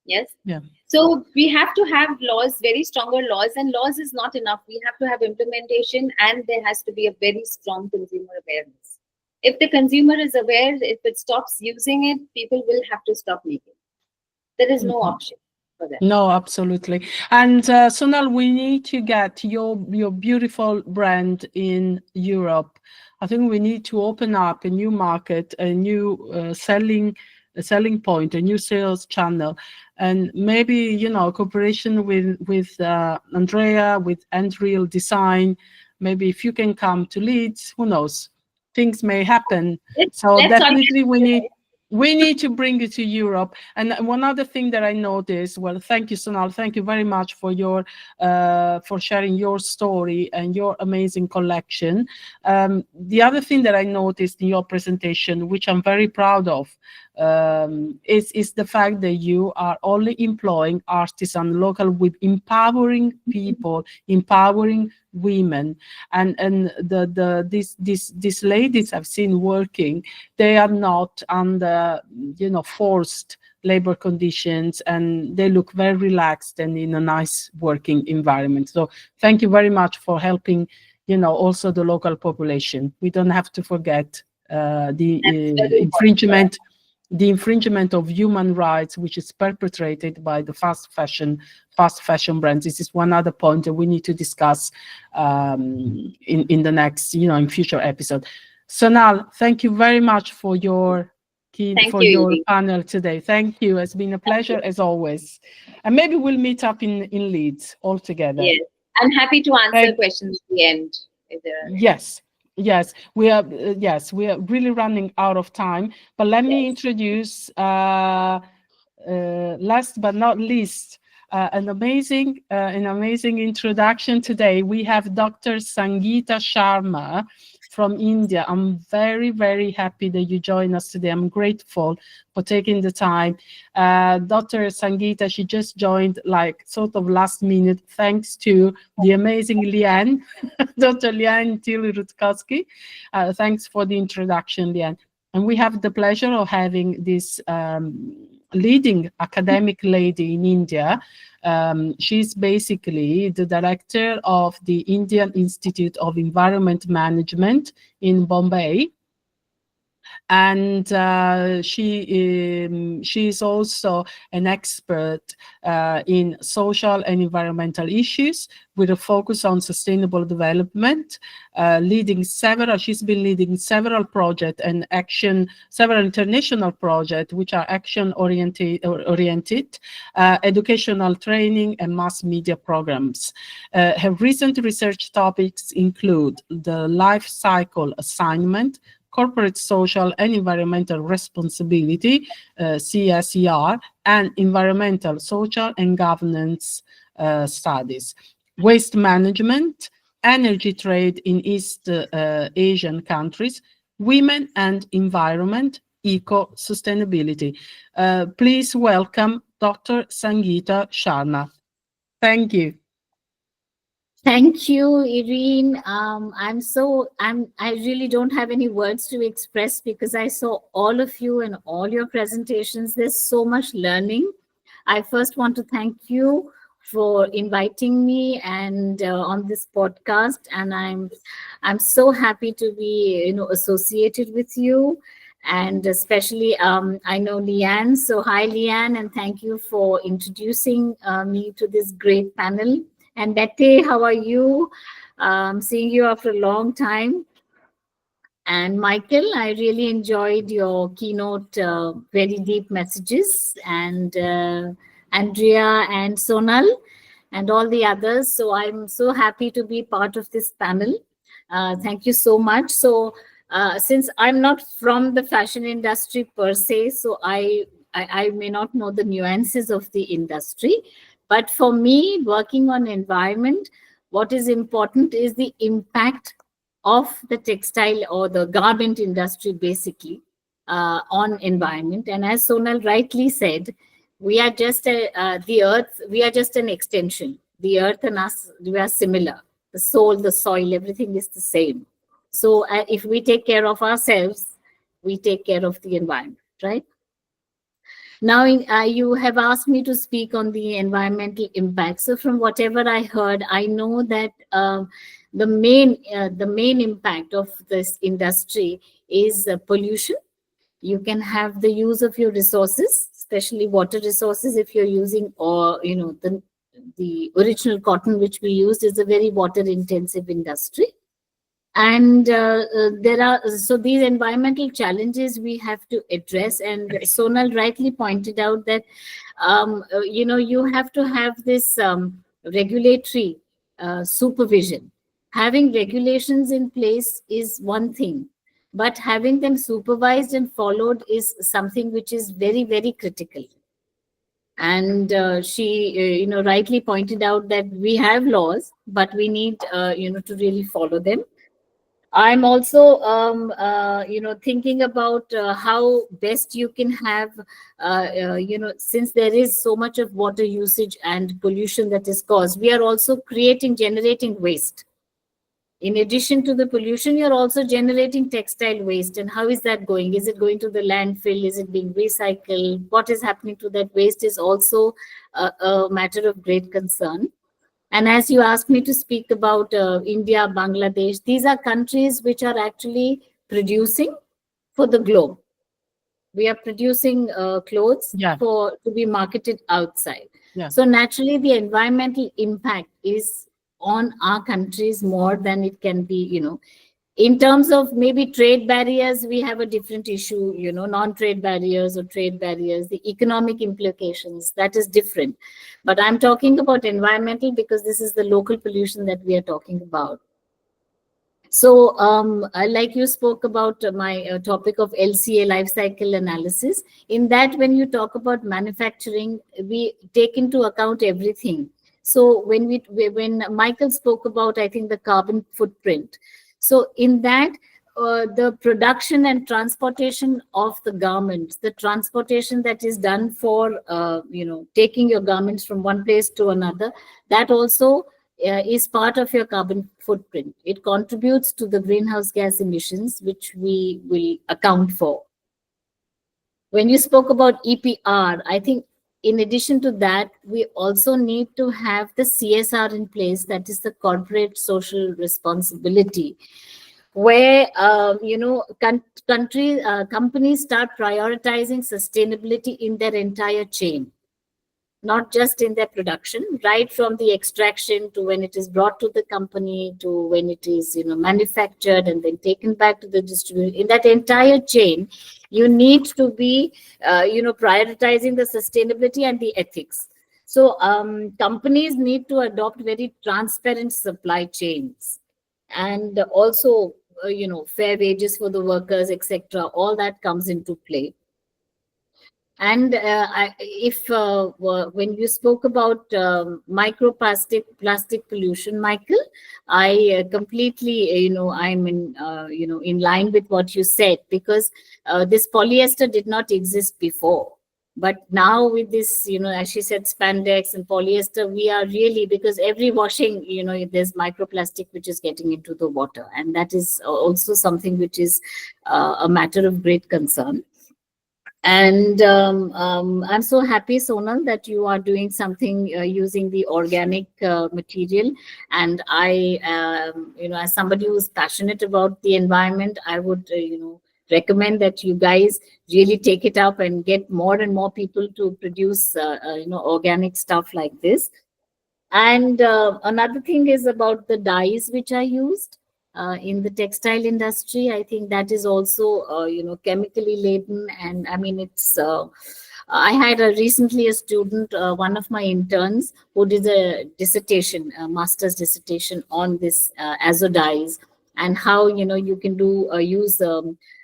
Yes. Yeah. So we have to have laws, very stronger laws, and laws is not enough. We have to have implementation, and there has to be a very strong consumer awareness. If the consumer is aware, if it stops using it, people will have to stop making it. There is no option for that. No, absolutely. And Sonal, we need to get your beautiful brand in Europe. I think we need to open up a new market, a new selling point, a new sales channel, and maybe cooperation with Andrea, with Andreal Design. Maybe if you can come to Leeds, who knows? Things may happen. So Let's definitely organize we need to bring it to Europe. And one other thing that I noticed, well, thank you, Sonal. Thank you very much for for sharing your story and your amazing collection. The other thing that I noticed in your presentation, which I'm very proud of, is the fact that you are only employing artisan local with empowering people, empowering women, and these ladies I've seen working, they are not under forced labor conditions, and they look very relaxed and in a nice working environment. So thank you very much for helping also the local population. We don't have to forget the infringement of human rights, which is perpetrated by the fast fashion brands. This is one other point that we need to discuss in the next, in future episode. Sonal, thank you very much for your panel today. Thank you. It's been a pleasure as always. And maybe we'll meet up in Leeds all together. Yes, I'm happy to answer questions at the end. If there are Yes, we are really running out of time. But let me introduce, last but not least, an amazing introduction today. We have Dr. Sangeeta Sharma from India. I'm very, very happy that you join us today. I'm grateful for taking the time. Dr. Sangeeta, she just joined sort of last minute, thanks to the amazing Liane, Dr. Liane Till-Rutkowski. Thanks for the introduction, Liane. And we have the pleasure of having this leading academic lady in India. She's basically the director of the Indian Institute of Environment Management in Bombay. And she is also an expert in social and environmental issues with a focus on sustainable development, she's been leading several projects and several international projects which are action-oriented, educational training and mass media programs. Her recent research topics include the life cycle assignment, corporate social and environmental responsibility, CSER, and environmental, social, and governance studies, waste management, energy trade in East Asian countries, women and environment, eco-sustainability. Please welcome Dr. Sangeeta Sharnath. Thank you. Thank you, Irene. I really don't have any words to express because I saw all of you and all your presentations. There's so much learning. I first want to thank you for inviting me and on this podcast, and I'm so happy to be associated with you, and especially I know Leanne. So hi, Leanne, and thank you for introducing me to this great panel. And Bette, how are you? Seeing you after a long time. And Michael, I really enjoyed your keynote, very deep messages, and Andrea and Sonal and all the others. So I'm so happy to be part of this panel. Thank you so much. So since I'm not from the fashion industry per se, so I may not know the nuances of the industry. But for me, working on environment, what is important is the impact of the textile or the garment industry, basically, on environment. And as Sonal rightly said, we are just the earth. We are just an extension. The earth and us, we are similar. The soul, the soil, everything is the same. So if we take care of ourselves, we take care of the environment, right? Now, you have asked me to speak on the environmental impact. So from whatever I heard, I know that the main impact of this industry is pollution. You can have the use of your resources, especially water resources, if you're using, or the original cotton which we used is a very water intensive industry. And there are, so these environmental challenges we have to address. And Sonal rightly pointed out that, you have to have this regulatory supervision. Having regulations in place is one thing, but having them supervised and followed is something which is very, very critical. And she, rightly pointed out that we have laws, but we need, to really follow them. I'm also, thinking about how best you can have, since there is so much of water usage and pollution that is caused, we are also generating waste. In addition to the pollution, you're also generating textile waste. And how is that going? Is it going to the landfill? Is it being recycled? What is happening to that waste is also a matter of great concern. And as you asked me to speak about India, Bangladesh, these are countries which are actually producing for the globe. We are producing clothes to be marketed outside. Yeah. So naturally, the environmental impact is on our countries more than it can be, in terms of maybe trade barriers, we have a different issue, non-trade barriers or trade barriers, the economic implications, that is different. But I'm talking about environmental because this is the local pollution that we are talking about. So like you spoke about my topic of LCA, life cycle analysis. In that, when you talk about manufacturing, we take into account everything. So when Michael spoke about, I think, the carbon footprint. So in that, the production and transportation of the garments, the transportation that is done for, taking your garments from one place to another, that also is part of your carbon footprint. It contributes to the greenhouse gas emissions, which we will account for. When you spoke about EPR, I think in addition to that, we also need to have the CSR in place, that is the corporate social responsibility, where companies start prioritizing sustainability in their entire chain, not just in their production, right from the extraction to when it is brought to the company to when it is manufactured and then taken back to the distributor. In that entire chain, you need to be prioritizing the sustainability and the ethics. So companies need to adopt very transparent supply chains, and also fair wages for the workers, etc. All that comes into play. And when you spoke about plastic pollution, Michael, I completely, I'm in line with what you said, because this polyester did not exist before. But now with this, as she said, spandex and polyester, we are really, because every washing, there's microplastic which is getting into the water. And that is also something which is a matter of great concern. And I'm so happy, Sonal, that you are doing something using the organic material. And I, as somebody who's passionate about the environment, I would, recommend that you guys really take it up and get more and more people to produce, organic stuff like this. And another thing is about the dyes which are used in the textile industry. I think that is also, chemically laden. And I mean, I had recently a student, one of my interns, who did a dissertation, a master's dissertation on this azo dyes, and how, you can use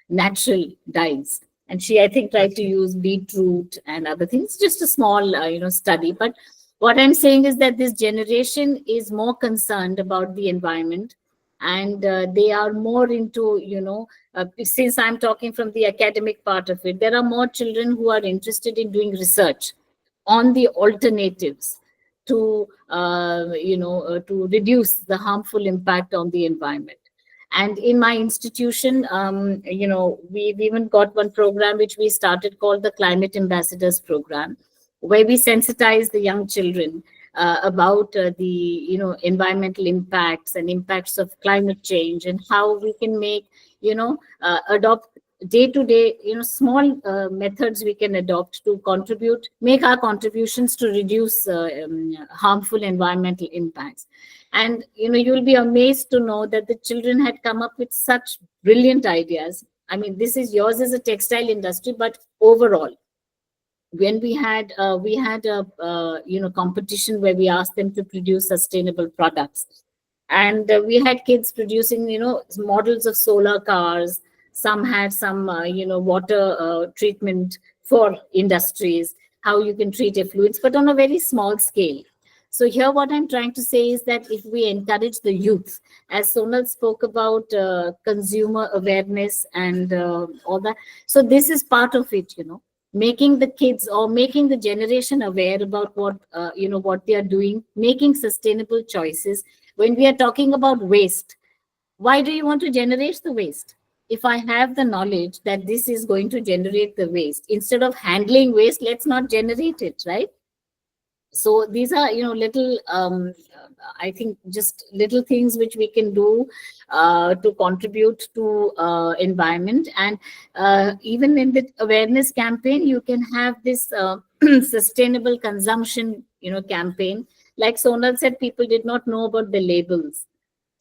natural dyes. And she, I think, tried to use beetroot and other things, just a small, study. But what I'm saying is that this generation is more concerned about the environment, and they are more into, since I'm talking from the academic part of it, there are more children who are interested in doing research on the alternatives to, to reduce the harmful impact on the environment. And in my institution, we've even got one program which we started called the Climate Ambassadors Program, where we sensitize the young children about the environmental impacts and impacts of climate change, and how we can make adopt day to day small methods we can adopt to make our contributions to reduce harmful environmental impacts. And you'll be amazed to know that the children had come up with such brilliant ideas. I mean, this is yours as a textile industry, but overall, when we had a competition where we asked them to produce sustainable products, and we had kids producing models of solar cars. Some had some water treatment for industries, how you can treat effluents, but on a very small scale. So here what I'm trying to say is that if we encourage the youth, as Sonal spoke about consumer awareness and all that, so this is part of it, making the kids or making the generation aware about what they are doing, making sustainable choices. When we are talking about waste, why do you want to generate the waste? If I have the knowledge that this is going to generate the waste, instead of handling waste, let's not generate it, right? So these are, little, I think, just little things which we can do to contribute to environment. And even in the awareness campaign, you can have this sustainable consumption, campaign. Like Sonal said, people did not know about the labels.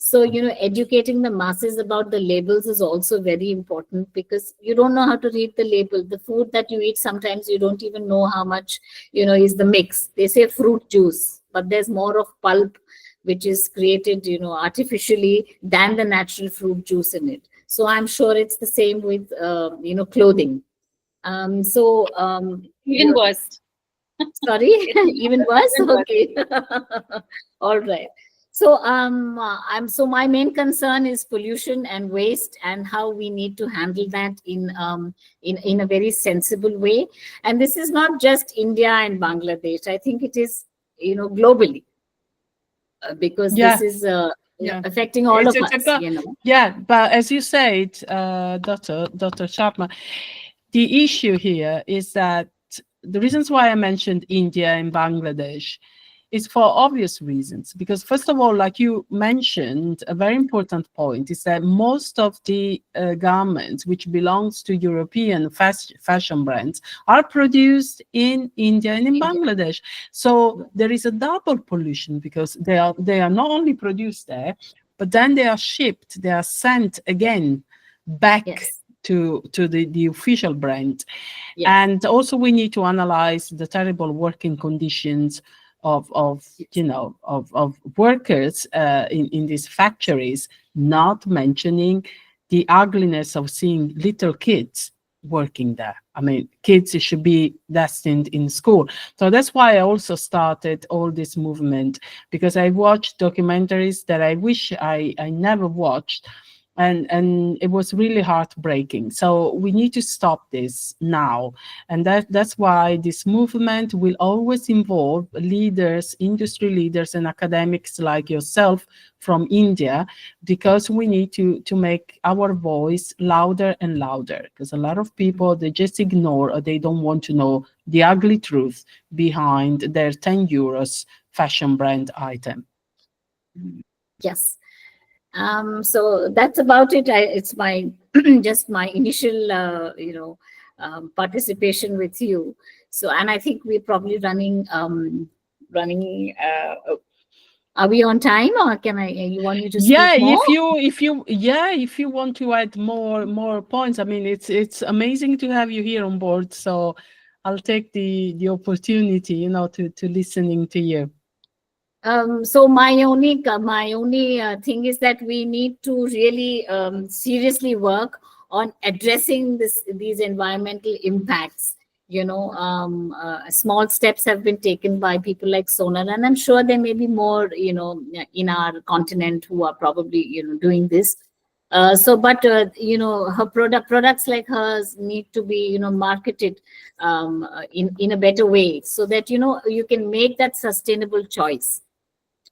So, educating the masses about the labels is also very important, because you don't know how to read the label. The food that you eat, sometimes you don't even know how much, is the mix. They say fruit juice, but there's more of pulp, which is created, artificially than the natural fruit juice in it. So I'm sure it's the same with, clothing. Even worse. Sorry, even worse? Okay. All right. So so my main concern is pollution and waste, and how we need to handle that in a very sensible way. And this is not just India and Bangladesh. I think it is globally, because this is affecting all of us. Yeah, but as you said, Dr. Sharma, the issue here is that the reasons why I mentioned India and Bangladesh is for obvious reasons, because first of all, like you mentioned, a very important point is that most of the garments which belongs to European fashion brands are produced in India and in Bangladesh. So there is a double pollution, because they are not only produced there, but then they are shipped, they are sent again back to the official brand. And also we need to analyze the terrible working conditions of workers in these factories, not mentioning the ugliness of seeing little kids working there. I mean, kids should be destined in school. So that's why I also started all this movement, because I watched documentaries that I wish I never watched. And it was really heartbreaking. So we need to stop this now. And that's why this movement will always involve leaders, industry leaders, and academics like yourself from India, because we need to make our voice louder and louder, because a lot of people, they just ignore, or they don't want to know the ugly truth behind their 10 euros fashion brand item. Yes. So that's about it. It's my just my initial, participation with you. So, and I think we're probably running. Are we on time, or can I? You want me to speak more? If you want to add more points, I mean, it's amazing to have you here on board. So I'll take the opportunity, to listening to you. So my only thing is that we need to really seriously work on addressing these environmental impacts. Small steps have been taken by people like Sonal, and I'm sure there may be more, in our continent who are probably, doing this. But her products like hers need to be, marketed in a better way, so that you can make that sustainable choice.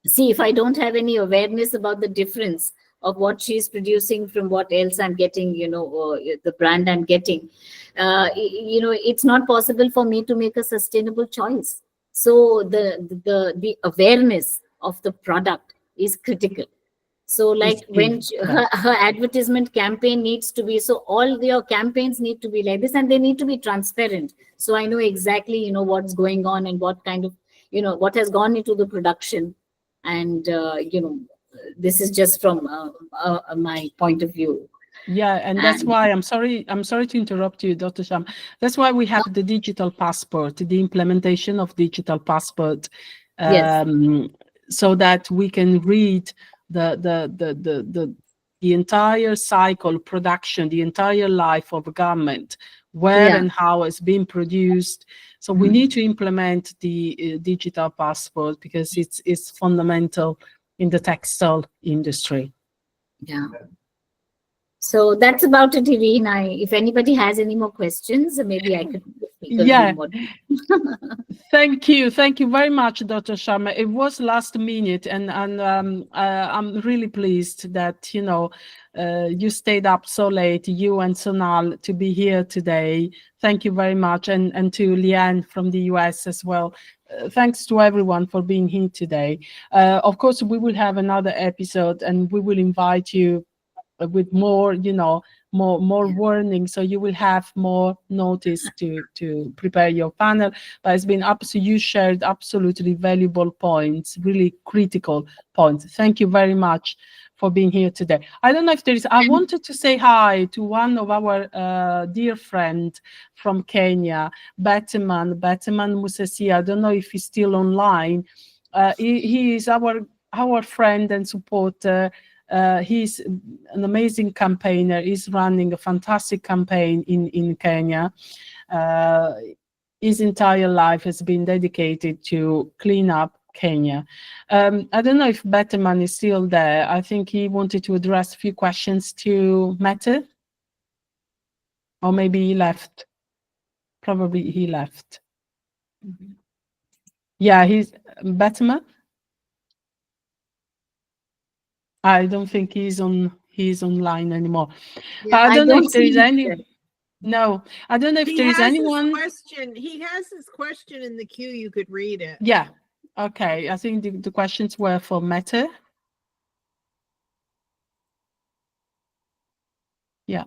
See, if I don't have any awareness about the difference of what she's producing from what else I'm getting, the brand I'm getting, it's not possible for me to make a sustainable choice. So the awareness of the product is critical. So like when her advertisement campaign needs to be, so all your campaigns need to be like this, and they need to be transparent. So I know exactly, what's going on and what kind of, what has gone into the production. And, this is just from my point of view. Yeah, and that's why I'm sorry to interrupt you, Dr. Sham. That's why we have the digital passport, the implementation of digital passport, so that we can read the entire cycle production, the entire life of a garment, where and how it's been produced. So we need to implement the digital passport, because it's fundamental in the textile industry. Yeah. So that's about it, Irene. If anybody has any more questions, maybe I could speak a little more. Thank you very much, Dr. Sharma. It was last minute, and I'm really pleased that you stayed up so late, you and Sonal, to be here today. Thank you very much, and to Leanne from the US as well. Thanks to everyone for being here today. Of course, we will have another episode, and we will invite you with more, more warning, so you will have more notice to prepare your panel. But it's been you shared absolutely valuable points, really critical points. Thank you very much for being here today. I don't know if I wanted to say hi to one of our dear friend from Kenya, Batman Musesi. I don't know if he's still online. He is our friend and supporter. He's an amazing campaigner. He's running a fantastic campaign in Kenya. His entire life has been dedicated to clean up Kenya. I don't know if Betterman is still there. I think he wanted to address a few questions to Mette. Or maybe he left. Probably he left. Yeah, he's Betterman. I don't think he's online anymore. Yeah, I don't know if there is any. it. No, I don't know if there is anyone. He has his question in the queue. You could read it. Yeah. Okay. I think the questions were for Mette. Yeah.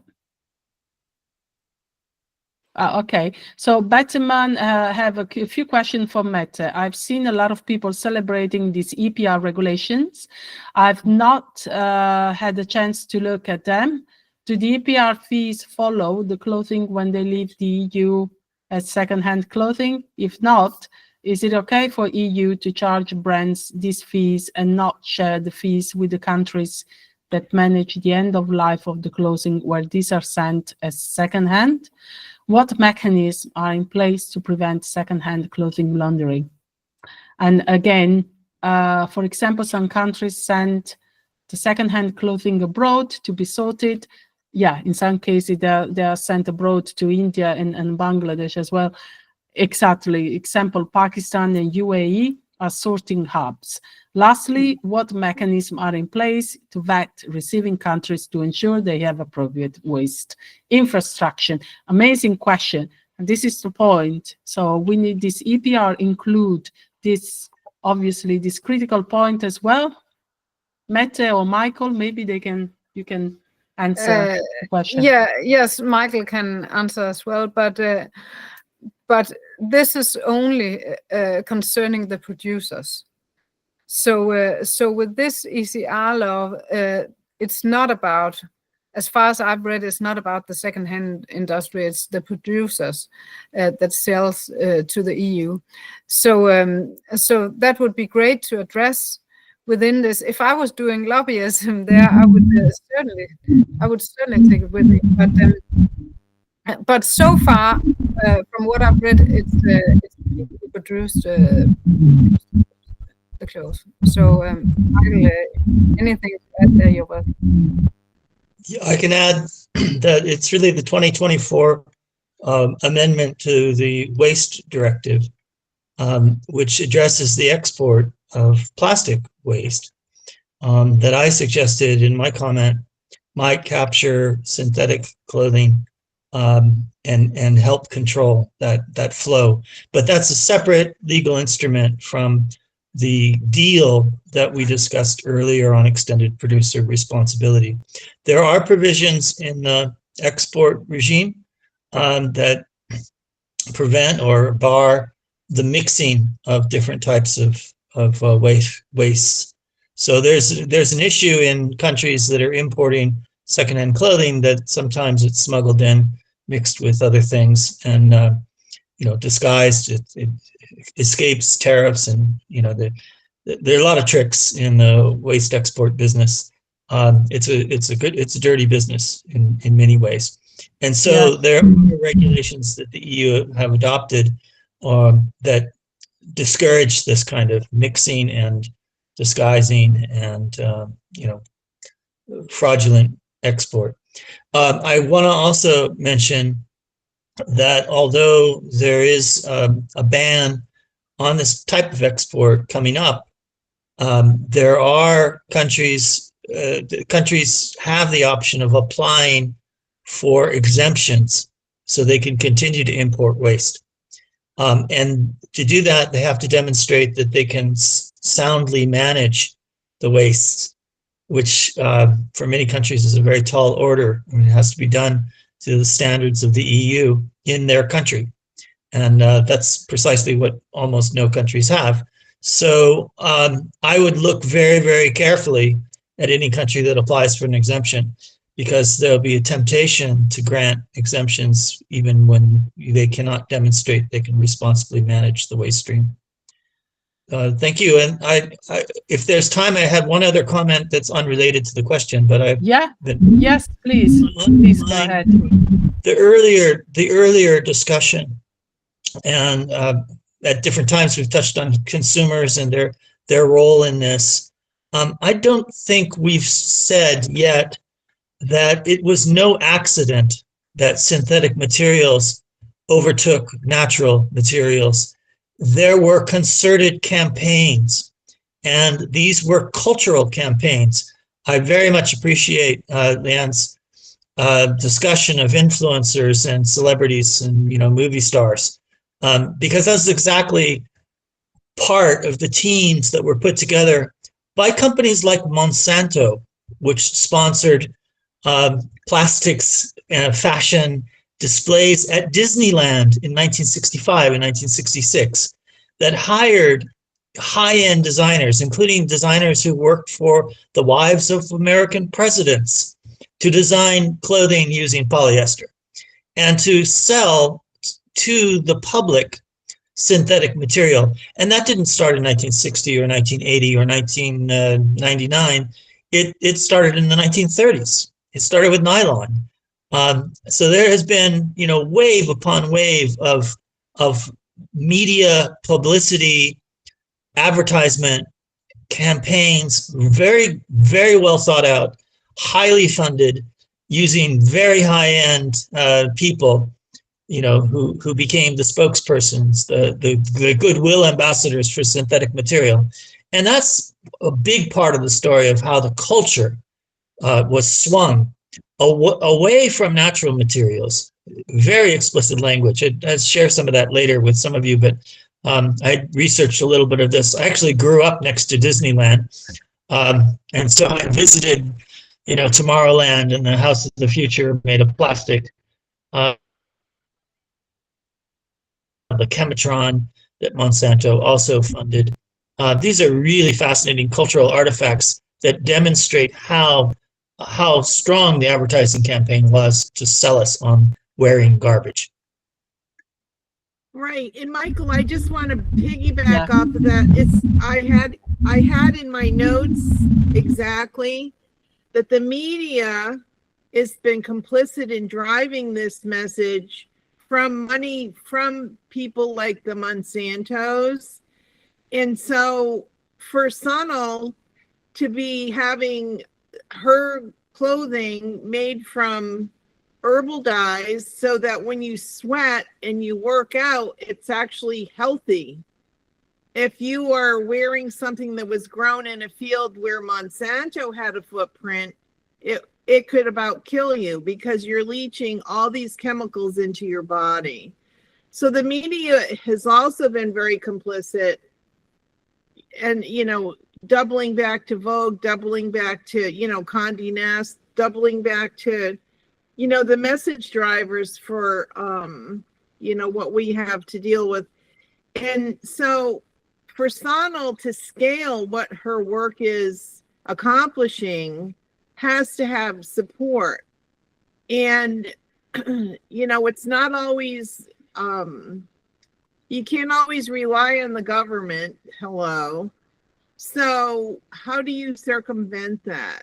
Okay, so Batman have a few questions for Mette. I've seen a lot of people celebrating these EPR regulations. I've not had a chance to look at them. Do the EPR fees follow the clothing when they leave the EU as second-hand clothing? If not, is it okay for EU to charge brands these fees and not share the fees with the countries that manage the end of life of the clothing where these are sent as second-hand? What mechanisms are in place to prevent second-hand clothing laundering? And again, for example, some countries send the second-hand clothing abroad to be sorted. Yeah, in some cases they are sent abroad to India and Bangladesh as well. Exactly. Example, Pakistan and UAE are sorting hubs. Lastly, what mechanisms are in place to vet receiving countries to ensure they have appropriate waste infrastructure? Amazing question. And this is the point. So we need this EPR include this, obviously, this critical point as well. Mette or Michael, maybe you can answer the question. Yes, Michael can answer as well, but this is only concerning the producers. So with this ECR law, it's not about, as far as I've read, it's not about the second-hand industry. It's the producers that sells to the EU. So that would be great to address within this. If I was doing lobbyism there, I would certainly take it with me. But so far, from what I've read, it's people who produce the clothes. So anything to add there, you're welcome. Yeah, I can add that it's really the 2024 amendment to the waste directive, which addresses the export of plastic waste, that I suggested in my comment might capture synthetic clothing and help control that flow. But that's a separate legal instrument from the deal that we discussed earlier on extended producer responsibility. There are provisions in the export regime that prevent or bar the mixing of different types of waste. So there's an issue in countries that are importing secondhand clothing that sometimes it's smuggled in, mixed with other things, and disguised. It escapes tariffs, and there are a lot of tricks in the waste export business. It's a dirty business in many ways, and so there are regulations that the EU have adopted that discourage this kind of mixing and disguising and fraudulent export. I want to also mention that although there is a ban on this type of export coming up, there are countries have the option of applying for exemptions so they can continue to import waste. And to do that, they have to demonstrate that they can soundly manage the waste, which for many countries is a very tall order. I mean, it has to be done to the standards of the EU in their country. And that's precisely what almost no countries have. So I would look very, very carefully at any country that applies for an exemption, because there'll be a temptation to grant exemptions even when they cannot demonstrate they can responsibly manage the waste stream. Thank you. And if there's time, I had one other comment that's unrelated to the question, but yes, please go ahead. The earlier discussion, and at different times we've touched on consumers and their role in this. I don't think we've said yet that it was no accident that synthetic materials overtook natural materials. There were concerted campaigns, and these were cultural campaigns. I very much appreciate Leanne's discussion of influencers and celebrities and movie stars, because that's exactly part of the teams that were put together by companies like Monsanto, which sponsored plastics and fashion displays at Disneyland in 1965 and 1966, that hired high-end designers, including designers who worked for the wives of American presidents, to design clothing using polyester and to sell to the public synthetic material. And that didn't start in 1960 or 1980 or 1999. it started in the 1930s. It started with nylon. So there has been, wave upon wave of media publicity, advertisement, campaigns, very, very well thought out, highly funded, using very high-end people, who became the spokespersons, the goodwill ambassadors for synthetic material. And that's a big part of the story of how the culture was swung away from natural materials. Very explicit language. I'll share some of that later with some of you, but I researched a little bit of this. I actually grew up next to Disneyland. And so I visited, Tomorrowland and the House of the Future made of plastic. The Chematron that Monsanto also funded. These are really fascinating cultural artifacts that demonstrate how strong the advertising campaign was to sell us on wearing garbage. Right. And Michael, I just want to piggyback off of that. I had in my notes exactly that the media has been complicit in driving this message from money from people like the Monsantos. And so for Sunil to be having her clothing made from herbal dyes so that when you sweat and you work out, it's actually healthy. If you are wearing something that was grown in a field where Monsanto had a footprint, it could about kill you because you're leaching all these chemicals into your body. So the media has also been very complicit and, doubling back to Vogue, doubling back to, Condé Nast, doubling back to, the message drivers for, what we have to deal with. And so for Sonal to scale what her work is accomplishing has to have support. And, it's not always, you can't always rely on the government. Hello. So how do you circumvent that?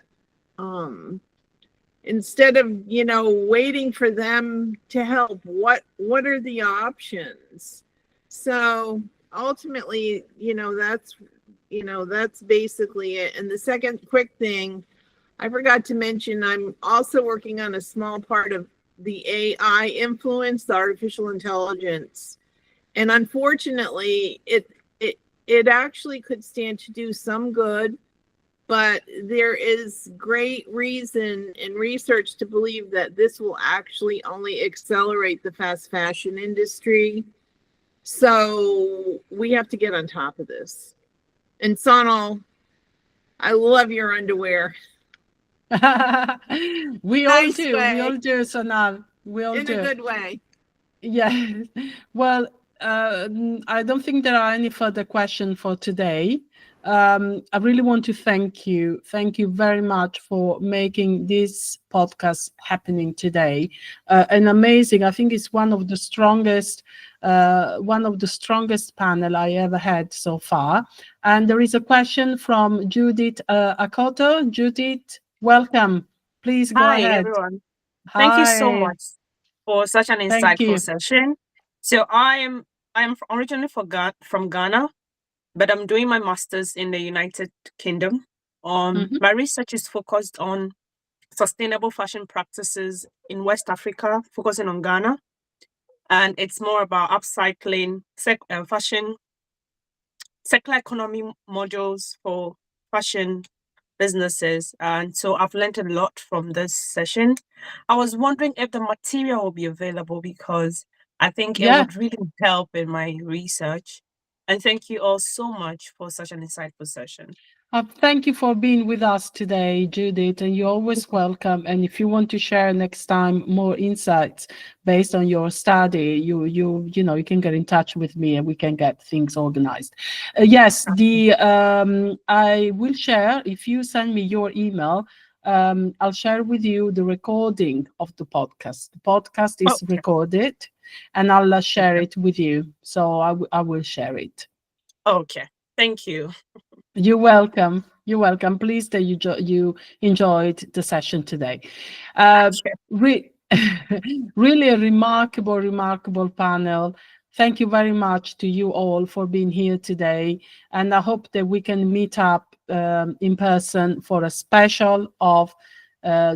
Instead of, waiting for them to help, what are the options? So ultimately, that's basically it. And the second quick thing, I forgot to mention, I'm also working on a small part of the AI influence, the artificial intelligence. And unfortunately, it actually could stand to do some good, but there is great reason in research to believe that this will actually only accelerate the fast fashion industry. So we have to get on top of this. And Sonal, I love your underwear. We all do. We all do, Sonal. We all do. In a good way. Yeah. Well, I don't think there are any further questions for today. I really want to thank you. Thank you very much for making this podcast happening today. And amazing. I think it's one of the strongest panel I ever had so far. And there is a question from Judith Akoto. Judith, welcome. Please go ahead. Hi, everyone. Thank you so much for such an insightful session. So I am originally from Ghana, but I'm doing my master's in the United Kingdom. My research is focused on sustainable fashion practices in West Africa, focusing on Ghana. And it's more about upcycling fashion, circular economy modules for fashion businesses. And so I've learned a lot from this session. I was wondering if the material will be available because I think it would really help in my research. And thank you all so much for such an insightful session. Thank you for being with us today, Judith, and you're always welcome. And if you want to share next time more insights based on your study, you can get in touch with me and we can get things organized. Yes, I will share, if you send me your email, I'll share with you the recording of the podcast. The podcast is recorded and I'll share it with you. So I will share it. Okay, thank you. You're welcome. You're welcome. Pleased that you enjoyed the session today. Really a remarkable panel. Thank you very much to you all for being here today. And I hope that we can meet up in person for a special of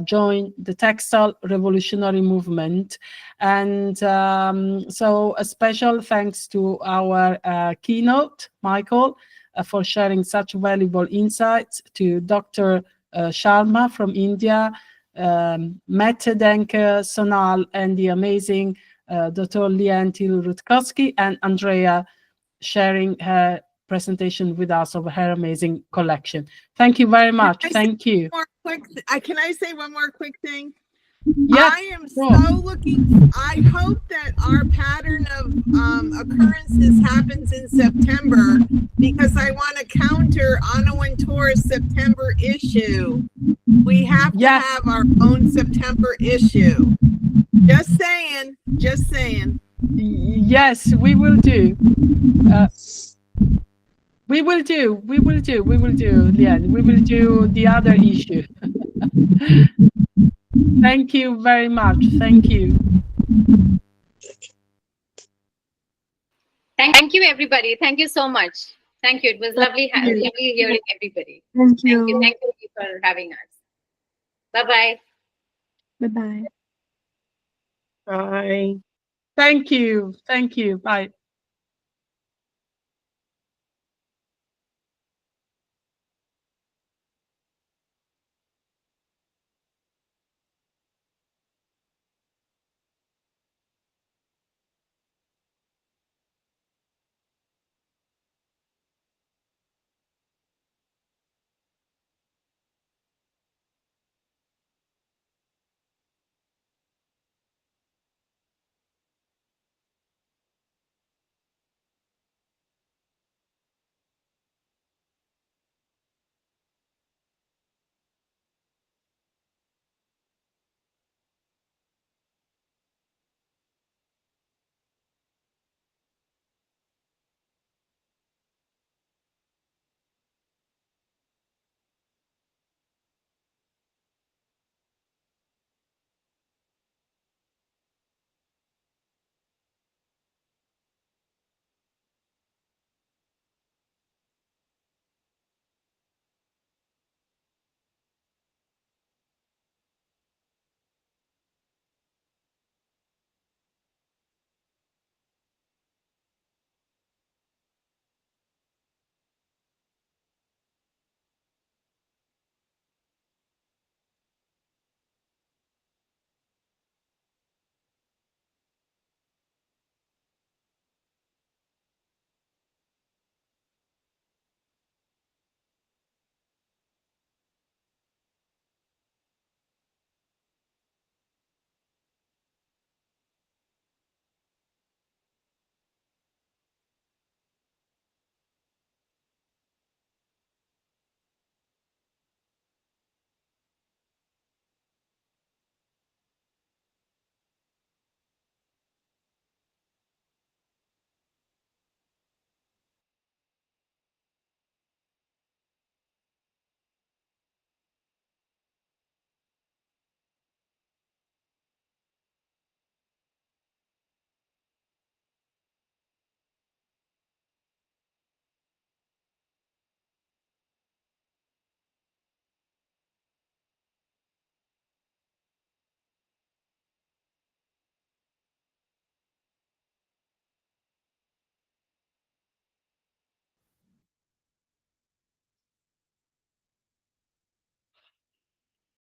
join the Textile Revolutionary Movement. And so a special thanks to our keynote, Michael, for sharing such valuable insights, to Dr. Sharma from India, Mette Denker, Sonal, and the amazing Dr. Liantil Rutkowski, and Andrea sharing her presentation with us of her amazing collection. Thank you very much. Thank you. Can I say one more quick thing? Yeah, I am so looking, I hope that our pattern of occurrences happens in September, because I want to counter Anna Wintour's September issue. We have to have our own September issue. Just saying, just saying. Yes, we will do. We will do, Lian. We will do the other issue. Thank you very much. Thank you. Thank you, everybody. Thank you so much. Thank you. It was lovely hearing everybody. Thank you. Thank you for having us. Bye-bye. Bye-bye. Bye. Thank you. Thank you. Bye.